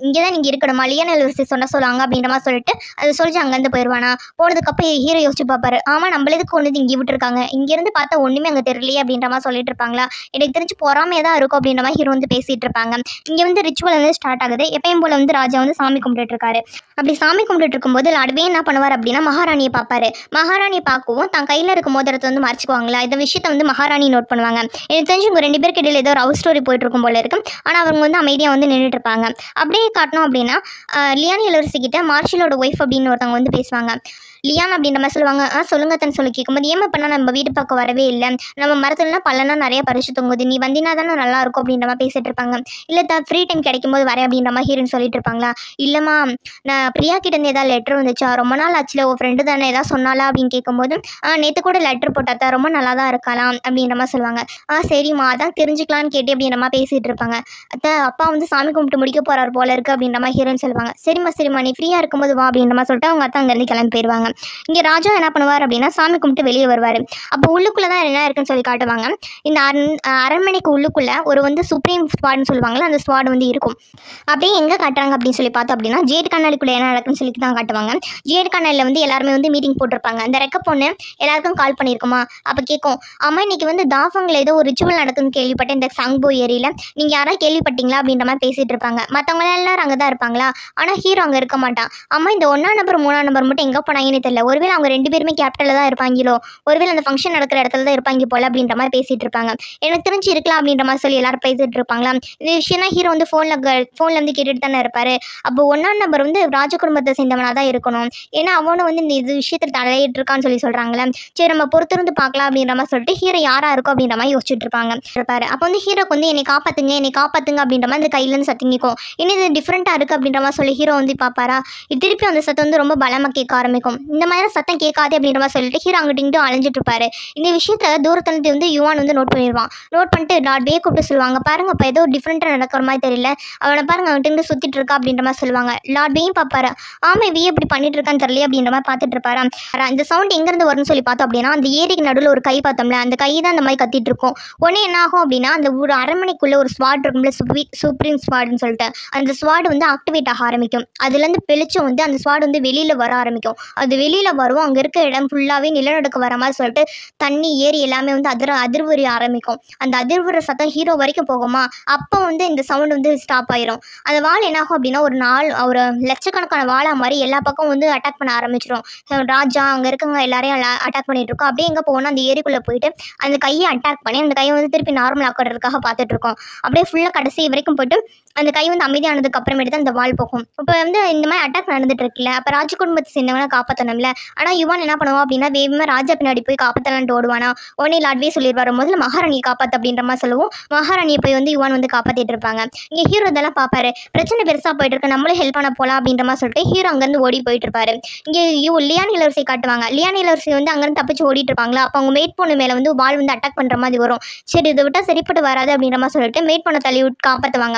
இங்கே தான் நீங்கள் இருக்கணுமா, லியான் இளவரசி சொல்லுவாங்க அப்படின்ற மாதிரி சொல்லிட்டு அதை சொல்லிட்டு அங்கேருந்து போயிடுவானா. போனதுக்கப்புறம் ஹீரோ யோசிச்சு பார்ப்பாரு, ஆமாம் நம்மள எதுக்கு கொண்டு வந்து இங்கே விட்டுருக்காங்க, இங்கேருந்து பார்த்தா ஒன்றுமே அங்கே தெரியலையே அப்படின்ற மாதிரி சொல்லிட்டு இருப்பாங்களா. எனக்கு தெரிஞ்சு பொறாமையாக தான் இருக்கும் அப்படின்ற மாதிரி ஹீரோ வந்து பேசிகிட்டு இருப்பாங்க. இங்கே வந்து ரிச்சுவல் வந்து ஸ்டார்ட் ஆகுது. எப்பயும் போல் வந்து ராஜா வந்து சாமி கும்பிட்டுட்டு இருக்காரு. அப்படி சாமி கும்பிட்டு இருக்கும்போது லாடுவே என்ன பண்ணுவார் அப்படின்னா மகாராணியை பார்ப்பாரு. மகாராணியை பார்க்கவும் தான் கையில் இருக்க மோதிரத்தை வந்து மறைச்சிக்குவாங்களா. இந்த விஷயத்தை வந்து மகாராணி நோட் பண்ணுவாங்க. எனக்கு தெரிஞ்சு உங்கள் 2 பேருக்கு இடையில ஏதோ ஒரு லவ் ஸ்டோரி போயிட்டு இருக்கும் போல இருக்கும். ஆனால் அவங்க வந்து அமைதியாக வந்து நின்றுட்டு இருப்பாங்க. அப்படியே காட்டணும் அப்படின்னா லியான் இளவரசி கிட்ட மார்ஷலோட ஒய்ஃப் அப்படின்னு ஒருத்தவங்க வந்து பேசுவாங்க. லியான் அப்படின்ற மாதிரி சொல்லுவாங்க. சொல்லுங்க தன் சொல்லி கேட்கும்போது, ஏமா பண்ணால் நம்ம வீட்டு பக்கம் வரவே இல்லை, நம்ம மரத்துலலாம் பல்லனா நிறைய பறிச்சு தொங்குது, நீ வந்தினா தானே நல்லா இருக்கும் அப்படின்ற மாதிரி பேசிட்டு இருப்பாங்க. இல்லை தான் ஃப்ரீ டைம் கிடைக்கும் போது வரேன் அப்படின்ற மாதிரி ஹீரோன்னு சொல்லிட்டு இருப்பாங்களா. இல்லைம்மா நான் பிரியா கிட்டேருந்து ஏதாவது லெட்டர் வந்துச்சா, ரொம்ப நாள் ஆச்சுல, உன் ஃப்ரெண்டு தானே ஏதாவது சொன்னாலா அப்படின்னு கேட்கும்போது நேற்று கூட லெட்டர் போட்டாத்தா ரொம்ப நல்லா தான் இருக்கலாம் அப்படின்ற மாதிரி சொல்லுவாங்க. சரிம்மா அதான் தெரிஞ்சுக்கலான்னு கேட்டு அப்படின்ற மாதிரி பேசிகிட்டு இருப்பாங்க. அப்பா வந்து சாமி கும்பிட்டு முடிக்க போகிறார் போல இருக்குது அப்படின்ற மாதிரி ஹீரோன்னு சொல்லுவாங்க. சரிம்மா நீ ஃப்ரீயாக இருக்கும்போது வா அப்படின்ற மாதிரி சொல்லிட்டு அவங்க அத்தை அங்கேருந்து கிளம்பி போயிடுவாங்க. இங்கே ராஜா என்ன பண்ணுவார் அப்படின்னா சாமி கும்பிட்டு வெளியே வருவார். அப்போ உள்ளுக்குள்ளே தான் என்ன இருக்குன்னு சொல்லி காட்டுவாங்க. இந்த அரண்மனைக்கு உள்ளுக்குள்ளே ஒரு வந்து சுப்ரீம் ஸ்வாட்னு சொல்லுவாங்களா, அந்த ஸ்வாட் வந்து இருக்கும். அப்படியே எங்கே காட்டுறாங்க அப்படின்னு சொல்லி பார்த்தோம் அப்படின்னா ஜேட் கண்ணாடிக்குள்ளே என்ன நடக்குன்னு சொல்லி தான் காட்டுவாங்க. ஜேட் கண்ணாடியில் வந்து எல்லாருமே வந்து மீட்டிங் போட்டிருப்பாங்க. அந்த ரெக்க பொண்ணு எல்லாருக்கும் கால் பண்ணியிருக்குமா. அப்போ கேட்கும், அம்மா இன்னைக்கு வந்து தாஃபங்கில் ஏதோ ஒரு ரிச்சுவல் நடக்குதுன்னு கேள்விப்பட்டேன் இந்த சாங்போ ஏரியில், நீங்கள் யாராவது கேள்விப்பட்டீங்களா அப்படின்ற மாதிரி பேசிகிட்டு இருப்பாங்க. மற்றவங்க எல்லாரும் அங்கே தான் இருப்பாங்களா. ஆனால் ஹீரோ அங்கே இருக்க மாட்டான். அம்மா இந்த 1ஆம் நம்பர் 3ஆம் நம்பர் மட்டும் எங்கே போனாங்கன்னு தெரியல, ஒருவேளை அவங்க 2 பேருமே கேபிட்டலில் தான் இருப்பாங்களோ, ஒருவேளை அந்த ஃபங்க்ஷன் நடக்கிற இடத்துல தான் இருப்பாங்க போல அப்படின்ற மாதிரி பேசிகிட்டு இருப்பாங்க. எனக்கு தெரிஞ்சு இருக்கலாம் அப்படின்ற மாதிரி சொல்லி எல்லாரும் பேசிகிட்டு இருப்பாங்களா. இந்த விஷயம் தான் ஹீரோ வந்து ஃபோனில் வந்து கேட்டுட்டு தானே இருப்பார். அப்போ 1ஆம் நம்பர் வந்து ராஜ குடும்பத்தை சேர்ந்தவனாக தான் இருக்கணும், ஏன்னா அவனும் வந்து இந்த இது விஷயத்தில் தலையிட்டு இருக்கான்னு சொல்லி சொல்கிறாங்களே. சரி நம்ம பொறுத்திருந்து பார்க்கலாம் அப்படின்ற மாதிரி சொல்லிட்டு ஹீரோ யாராக இருக்கும் அப்படின்ற மாதிரி யோசிச்சுட்டு இருப்பாங்க. அப்போ வந்து ஹீரோக்கு வந்து என்னை காப்பாற்றுங்க அப்படின்ற மாதிரி அந்த கையிலேருந்து சத்திங்கிக்கும். இன்னும் இது டிஃப்ரெண்ட்டாக இருக்குது அப்படின்ற மாதிரி சொல்லி ஹீரோ வந்து பார்ப்பாரா. திருப்பி அந்த சத்தம் வந்து ரொம்ப பலமாக கேட்க ஆரம்பிக்கும். இந்த மாதிரி சத்தம் கேட்காது அப்படின்ற மாதிரி சொல்லிட்டு ஹீரோ அங்கிட்டு இங்கிட்டு அலைஞ்சிட்டு இருப்பாரு. இந்த விஷயத்த தூரத்துலேருந்து வந்து யுவான் வந்து நோட் பண்ணிடுவான். நோட் பண்ணிட்டு லார்ட்வே கூப்பிட்டு சொல்லுவாங்க, பாருங்க இப்போ ஏதோ டிஃப்ரெண்ட்டாக நடக்கிற மாதிரி தெரியல, அவனை பாருங்க அங்கிட்டு இங்கிட்டு சுற்றிட்டு இருக்கா அப்படின்ற மாதிரி சொல்லுவாங்க. லார்ட்வேயும் பார்ப்பாரு. இவ எப்படி பண்ணிட்டு இருக்கான்னு தெரியல அப்படின்ற மாதிரி பார்த்துட்டு இருப்பாரா. இந்த சவுண்ட் எங்கேருந்து வரும்னு சொல்லி பார்த்தோம் அப்படின்னா அந்த ஏரிக்கு நடுவில் ஒரு கை பார்த்தோம்ல, அந்த கை தான் அந்த மாதிரி கத்திட்டு இருக்கும். உடனே என்ன ஆகும் அப்படின்னா அந்த ஒரு அரண்மனைக்குள்ளே ஒரு ஸ்வாட் இருக்கும்ல, சுப்ரீம் ஸ்வாட்னு சொல்லிட்டு அந்த ஸ்வாட் வந்து ஆக்டிவேட் ஆக ஆரம்பிக்கும். அதுலேருந்து வெளிச்சம் வந்து அந்த ஸ்வாட் வந்து வெளியில் வர ஆரம்பிக்கும். அது வெளியில் வரும், அங்கே இருக்க இடம் ஃபுல்லாகவே நிலநடுக்க வர மாதிரி சொல்லிட்டு தண்ணி ஏரி எல்லாமே வந்து அதிர்வுறி ஆரம்பிக்கும். அந்த அதிர்வுற சத்தம் ஹீரோ வரைக்கும் போகுமா. அப்போ வந்து இந்த சவுண்ட் வந்து ஸ்டாப் ஆயிரும். அந்த வால் என்னாகும் அப்படின்னா ஒரு லட்சக்கணக்கான வாழா மாதிரி எல்லா பக்கம் வந்து அட்டாக் பண்ண ஆரம்பிச்சிடும். ராஜா அங்கே இருக்கவங்க எல்லாரையும் அட்டாக் பண்ணிட்டு இருக்கோம். அப்படியே எங்கே போகணும் அந்த ஏரிக்குள்ளே போயிட்டு அந்த கையை அட்டாக் பண்ணி அந்த கையை வந்து திருப்பி நார்மல் ஆக்கிறதுக்காக பார்த்துட்டு இருக்கோம். அப்படியே ஃபுல்லாக கடைசி வரைக்கும் போய்ட்டு அந்த கை வந்து அமைதியானதுக்கு அப்புறமேட்டு தான் அந்த வால் போகும். இப்போ வந்து இந்த மாதிரி அட்டாக் நடந்துட்டு இருக்குல்ல, அப்போ ராஜ குடும்பத்தை சேர்ந்தவங்க காப்பாற்றணும் சொன்னோம்ல. ஆனால் யுவான் என்ன பண்ணுவான் அப்படின்னா வேகமாக ராஜா பின்னாடி போய் காப்பாற்றலான்ட்டு ஓடுவானா. உடனே லாட்வே சொல்லிடுவார் முதல்ல மகாராணியை காப்பாற்று அப்படின்ற மாதிரி சொல்லுவோம். மகாராணியை போய் வந்து யுவான் வந்து காப்பாற்றிட்டு இருப்பாங்க. இங்கே ஹீரோ இதெல்லாம் பார்ப்பாரு. பிரச்சனை பெருசாக போயிட்டு இருக்கு, நம்மளே ஹெல்ப் பண்ண போகலாம் அப்படின்ற மாதிரி சொல்லிட்டு ஹீரோ அங்கேருந்து ஓடி போயிட்டு இருப்பாரு. இங்கே லியான் இளவரசி காட்டுவாங்க. லியான் இளவரசி வந்து அங்கேருந்து தப்பிச்சு ஓடிட்டு இருப்பாங்களா. அப்போ அவங்க மேட் பொண்ணு மேலே வந்து வால் வந்து அட்டாக் பண்ணுற மாதிரி வரும். சரி இதை விட்டால் சரிப்பட்டு வராது அப்படின்ற மாதிரி சொல்லிட்டு மேட் பொண்ணை தள்ளி விட்டு காப்பாற்றுவாங்க.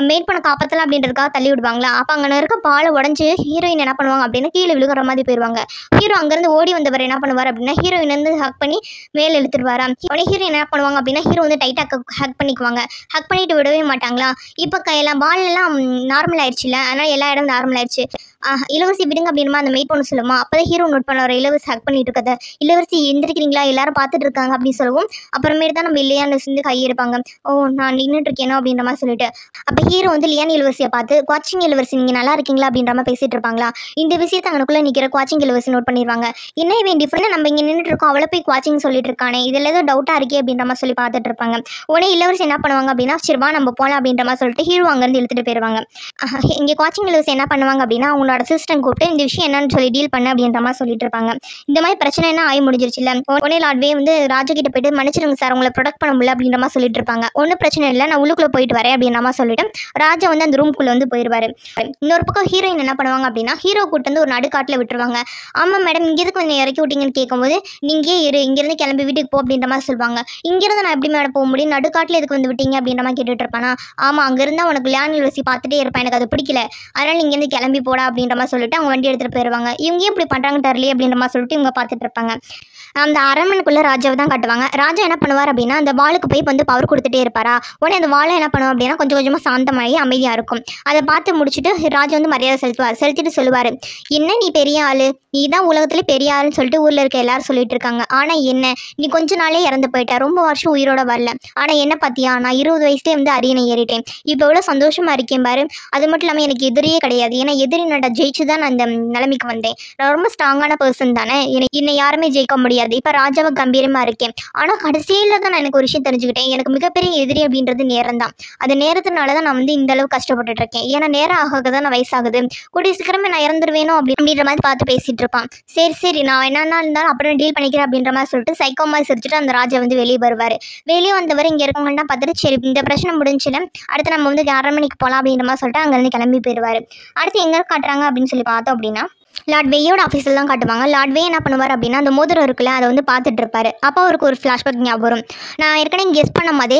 மேட் பண்ண காப்பாற்றலாம் அப்படின்றதுக்காக தள்ளி விடுவாங்களா. அப்போ அங்கே இருக்க பாலை உடஞ்சி ஹீரோயின் என்ன பண்ணுவாங்க அப்படின்னா கீழே விழுகிற மாதிரி போயிடுவாங்க. ஹீரோ அங்கேருந்து ஓடி வந்தவர் என்ன பண்ணுவார் அப்படின்னா ஹீரோயின் வந்து ஹக் பண்ணி மேலே இழுத்துருவாரா. உடனே ஹீரோயின் என்ன பண்ணுவாங்க அப்படின்னா ஹீரோ வந்து டைட்டாக ஹக் பண்ணிக்குவாங்க. ஹக் பண்ணிட்டு விடவே மாட்டாங்களா. இப்போ கையெல்லாம் பால் எல்லாம் நார்மல் ஆயிடுச்சுல, அதனால் எல்லா இடம் நார்மல் ஆயிடுச்சு. இளவரசி விடுங்க அப்படின்மா அந்த மெயிட் பொண்ணு சொல்லுமா. அப்போதான் ஹீரோ நோட் பண்ணுவார் இளவரசி ஹக் பண்ணிட்டு இருக்கதை. இளவரசி எந்திரிக்கிறீங்களா, எல்லாரும் பார்த்துட்டு இருக்காங்க அப்படின்னு சொல்லவும் அப்புறமேட்டு தான் நம்ம லியான் வந்து கையெடுப்பாங்க. ஓ நான் நின்றுட்டு இருக்கேனோ அப்படின்ற மாதிரி சொல்லிட்டு அப்போ ஹீரோ வந்து லியான் இளவரசியை பார்த்து குவாச்சிங் இளவரசி நீங்கள் நல்லா இருக்கீங்களா அப்படின்ற மாதிரி பேசிட்டு இருப்பாங்களா. இந்த விஷயத்தை அங்கனுக்குள்ளே நிற்கிற குவாச்சிங் இளவரசி நோட் பண்ணிடுவாங்க. என்ன இவன் டிஃப்ரெண்டாக நம்ம இங்கே நின்றுட்டு இருக்கோம், அவளை போய் குவாச்சிங் சொல்லிட்டு இருக்கானே, இதில் ஏதோ டவுட்டாக இருக்கே அப்படின்ற மாதிரி சொல்லி பார்த்துட்டு இருப்பாங்க. உடனே இளவரசி என்ன பண்ணுவாங்க அப்படின்னா சரிவா நம்ம போகலாம் அப்படின்ற மாதிரி சொல்லிட்டு ஹீரோ அங்கேருந்து இழுத்துட்டு போயிடுவாங்க. இங்கே குவாச்சிங் இளவரசி என்ன பண்ணுவாங்க அப்படின்னா அவங்களோட அசிஸ்டன்ட் கூப்பிட்டு இந்த விஷயம் என்னன்னு சொல்லி டீல் பண்ண அப்படின்ற மாதிரி சொல்லிட்டு இருப்பாங்க. இந்த மாதிரி பிரச்சனை என்ன ஆகி முடிஞ்சிருச்சுல. உடனே லாட்வே வந்து ராஜா கிட்ட போயிட்டு மன்னிச்சிருங்க சார் உங்களை ப்ரொடெக்ட் பண்ண முடியல அப்படின்ற மாதிரி சொல்லிட்டு இருப்பாங்க. ஒன்றும் பிரச்சனை இல்லை, நான் உள்ளுக்குள்ளே போயிட்டு வரேன் அப்படின்ற மாதிரி சொல்லிட்டு ராஜா வந்து அந்த ரூம்குள்ளே வந்து போயிடுவார். இன்னொரு பக்கம் ஹீரோயின் என்ன பண்ணுவாங்க அப்படின்னா ஹீரோ கூட்டு வந்து ஒரு நடுக்காட்டில் விட்டுருவாங்க. ஆமாம் மேடம் இங்கே எதுக்கு கொஞ்சம் இறக்கி விட்டீங்கன்னு கேட்கும்போது நீங்கள் இரு இங்கேருந்து கிளம்பி வீட்டுக்கு போ அப்படின்ற மாதிரி சொல்லுவாங்க. இங்கேருந்து நான் எப்படி மேடம் போக முடியும், நடுக்காட்டில் எதுக்கு வந்து விட்டீங்க அப்படின்ற மாதிரி கேட்டுட்டு இருப்பானா. ஆமாம் அங்கேருந்து உனக்கு லியான் இளவரசி பார்த்துட்டே இருப்பேன், எனக்கு அது பிடிக்கல, அதனால் இங்கேருந்து கிளம்பி போடா அப்படின்ற மாதிரி சொல்லிட்டு அவங்க வண்டி எடுத்துகிட்டு போயிடுவாங்க. இவங்க இப்படி பண்ணுறாங்க தெரியல அப்படின்ற மாதிரி சொல்லிட்டு இவங்க பார்த்துட்டு இருப்பாங்க. அந்த அரண்மனைக்குள்ளே ராஜாவை தான் காட்டுவாங்க. ராஜா என்ன பண்ணுவார் அப்படின்னா அந்த வாளுக்கு போய் வந்து பவர் கொடுத்துட்டே இருப்பாரா. உடனே அந்த வாழை என்ன பண்ணுவோம் அப்படின்னா கொஞ்சம் கொஞ்சமாக சாந்தமாகி அமைதியாக இருக்கும். அதை பார்த்து முடிச்சுட்டு ராஜா வந்து மரியாதை செலுத்திட்டு சொல்லுவார், என்ன நீ பெரிய ஆள், நீ தான் உலகத்துலேயே பெரிய ஆளுன்னு சொல்லிட்டு ஊரில் இருக்க எல்லாரும் சொல்லிட்டு இருக்காங்க. ஆனால் என்ன நீ கொஞ்ச நாளே இறந்து போயிட்ட, ரொம்ப வருஷம் உயிரோட வரல. ஆனால் என்ன பார்த்தியா நான் 20 வயசுலேயே வந்து அரியணை ஏறிட்டேன், இப்போ எவ்வளோ சந்தோஷமாக இருக்கேன் பாரு. அது மட்டும் இல்லாமல் எனக்கு எதிரியே கிடையாது, ஏன்னா எதிரி நான் ஜெயிச்சு தான் நான் இந்த நிலைமைக்கு வந்தேன். நான் ரொம்ப ஸ்ட்ராங்கான பர்சன் தானே, என்னை யாருமே ஜெயிக்க முடியாது. இப்போ ராஜாவை கம்பீரமாக இருக்கேன். ஆனால் கடைசியில் தான் நான் எனக்கு ஒரு விஷயம் தெரிஞ்சுக்கிட்டேன், எனக்கு மிகப்பெரிய எதிரி அப்படின்றது நேரம் தான். அது நேரத்தினால தான் நான் வந்து இந்த அளவு கஷ்டப்பட்டுட்டு இருக்கேன். ஏன்னா நேரம் ஆக தான் நான் வயசாகுது, கூடிய சீக்கிரமே நான் இறந்துருவேணும் அப்படின்ற மாதிரி பார்த்து பேசிட்டு இருப்பான். சரி நான் என்னன்னா இருந்தாலும் அப்புறம் டீல் பண்ணிக்கிறேன் அப்படின்ற மாதிரி சொல்லிட்டு சைக்கோ மாதிரி சிரிச்சுட்டு அந்த ராஜா வந்து வெளியே வருவார். வெளியே வந்தவர் இங்கே இருக்கவங்கன்னா பார்த்துட்டு சரி இந்த பிரச்சனை முடிஞ்சுல அடுத்து நம்ம வந்து 6:30 மணிக்கு போகலாம் அப்படின்ற மாதிரி சொல்லிட்டு அங்கேருந்து கிளம்பி போயிடுவார். அடுத்து எங்கே காட்டுறாங்க அப்படின்னு சொல்லி பார்த்தோம் அப்படின்னா லாட்வேயோட ஆஃபீஸில் தான் காட்டுவாங்க. லாட்வே என்ன பண்ணுவார் அப்படின்னா அந்த மோதிரம் இருக்குல்ல அதை வந்து பார்த்துட்டு இருப்பார். அப்போ அவருக்கு ஒரு ஃப்ளாஷ்பேக் ஞாபகம் வரும். நான் ஏற்கனவே கெஸ் பண்ண மாதிரி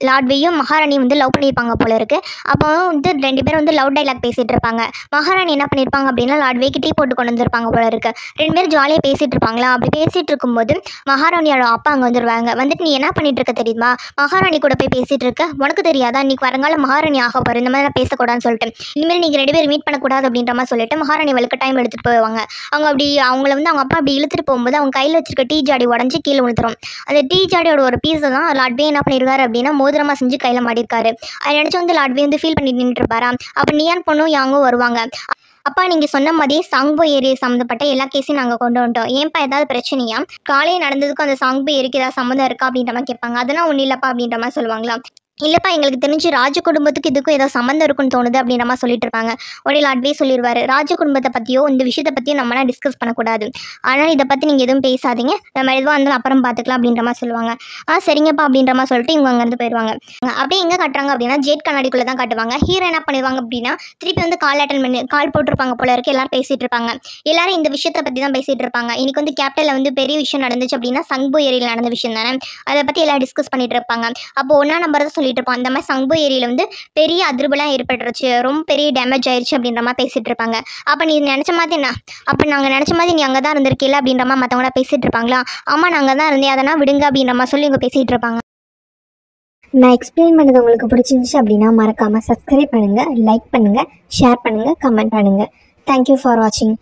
லாட்வேயும் மகாராணியும் வந்து லவ் பண்ணியிருப்பாங்க போல இருக்கு. அப்போ வந்து 2 பேரும் வந்து லவ் டைலாக் பேசிகிட்டு இருப்பாங்க. மகாராணி என்ன பண்ணியிருப்பாங்க அப்படின்னா லாட்வேக்கு டீ போட்டு கொண்டு வந்திருப்பாங்க போல இருக்கு. 2 பேரும் ஜாலியாக பேசிகிட்டு இருப்பாங்களா. அப்படி பேசிகிட்டு இருக்கும்போது மகாராணியோட அப்பா அங்கே வந்துடுவாங்க. வந்துட்டு நீ என்ன பண்ணிட்டு இருக்க தெரியுமா, மகாராணி கூட போய் பேசிகிட்டு இருக்க, உனக்கு தெரியாதா இன்னைக்கு வருங்கால மகாராணி ஆக போகிற, இந்த மாதிரிலாம் பேசக்கூடாதுன்னு சொல்லிட்டு இனிமேல் நீங்கள் 2 பேரும் மீட் பண்ணக்கூடாது அப்படின்ற மாதிரி சொல்லிட்டு மகாராணி டைம் எடுத்துகிட்டு போவாங்க. அவங்க அப்படி அவங்கள வந்து அவங்க அப்பா அப்படி இழுத்துட்டு போகும்போது அவங்க கையில் வச்சிருக்க டீ ஜாடி உடஞ்சி கீழே விழுத்துரும். அந்த டீ ஜாடியோட ஒரு பீஸை தான் லாட்வே என்ன பண்ணியிருக்காரு அப்படின்னா மோதிரமாக செஞ்சு கையில் மாட்டிருக்காரு. அதை நினச்சி வந்து லாட்வே வந்து ஃபீல் பண்ணி நின்றுட்டு இருப்பாரா. அப்போ நியான் பொண்ணும் யாங்கும் வருவாங்க. அப்பா நீங்கள் சொன்ன மாதிரி சாங்போ ஏரியா சம்மந்தப்பட்ட எல்லா கேஸையும் நாங்கள் கொண்டு வந்துட்டோம், ஏன்ப்பா ஏதாவது பிரச்சனையா, காலையில் நடந்ததுக்கும் அந்த சாங்போ ஏரிக்கு ஏதாவது சம்மந்தம் இருக்கா அப்படின்ற மாதிரி கேட்பாங்க. அதெல்லாம் ஒன்றும் இல்லைப்பா அப்படின்ற மாதிரி சொல்லுவாங்களா. இல்லைப்பா எங்களுக்கு தெரிஞ்சு ராஜ குடும்பத்துக்கு இதுக்கும் ஏதோ சம்மந்தம் இருக்குன்னு தோணுது அப்படின்ற மாதிரி சொல்லிட்டு இருப்பாங்க. உடனே லாட்வே சொல்லிடுவார், ராஜ குடும்பத்தை பற்றியோ இந்த விஷயத்தை பற்றியும் நம்மளாம் டிஸ்கஸ் பண்ணக்கூடாது, ஆனால் இதை பற்றி நீங்கள் எதுவும் பேசாதீங்க, நம்ம எதுவாக இருந்தாலும் அப்புறம் பார்த்துக்கலாம் அப்படின்ற மாதிரி சொல்லுவாங்க. சரிங்கப்பா அப்படின்ற மாதிரி சொல்லிட்டு இவங்க அங்கேருந்து போயிடுவாங்க. அப்படியே எங்கே காட்டுறாங்க அப்படின்னா ஜெட் கண்ணாடிக்குள்ளே தான் காட்டுவாங்க. ஹீரோ என்ன பண்ணிடுவாங்க அப்படின்னா திருப்பி வந்து கால் போட்டிருப்பாங்க போல இருக்கு. எல்லாரும் பேசிகிட்டு இருப்பாங்க. எல்லாரும் இந்த விஷயத்தை பற்றி தான் பேசிகிட்டு இருப்பாங்க. இன்றைக்கி வந்து கேபிட்டலில் வந்து பெரிய விஷயம் நடந்துச்சு அப்படின்னா சங்போ ஏரியில் நடந்த விஷயம் தானே, அதை பற்றி எல்லாம் டிஸ்கஸ் பண்ணிட்டு இருப்பாங்க. அப்போ ஒன்றா நம்பர் தான் சொல்லிட்டு இருப்போம். அந்த மாதிரி சங்போ ஏரியில் வந்து பெரிய அதிர்வுலாம் ஏற்பட்டுருச்சு, ரொம்ப பெரிய டேமேஜ் ஆயிடுச்சு அப்படின்ற மாதிரி பேசிகிட்டு இருப்பாங்க. அப்போ நீ நினச்ச மாதிரி நாங்கள் நினச்ச மாதிரி நீ அங்கே தான் இருந்திருக்கீல அப்படின்ற மாதிரி மற்றவங்கள பேசிகிட்டு இருப்பாங்களா. ஆமாம் நாங்கள் தான் இருந்தேன், அதனால் விடுங்க அப்படின்ற மாதிரி சொல்லி இவங்க பேசிகிட்டு இருப்பாங்க. நான் எக்ஸ்பிளைன் பண்ணது உங்களுக்கு பிடிச்சிருந்துச்சு அப்படின்னா மறக்காமல் சப்ஸ்கிரைப் பண்ணுங்கள், லைக் பண்ணுங்கள், ஷேர் பண்ணுங்கள், கமெண்ட் பண்ணுங்கள். தேங்க்யூ ஃபார் வாட்சிங்.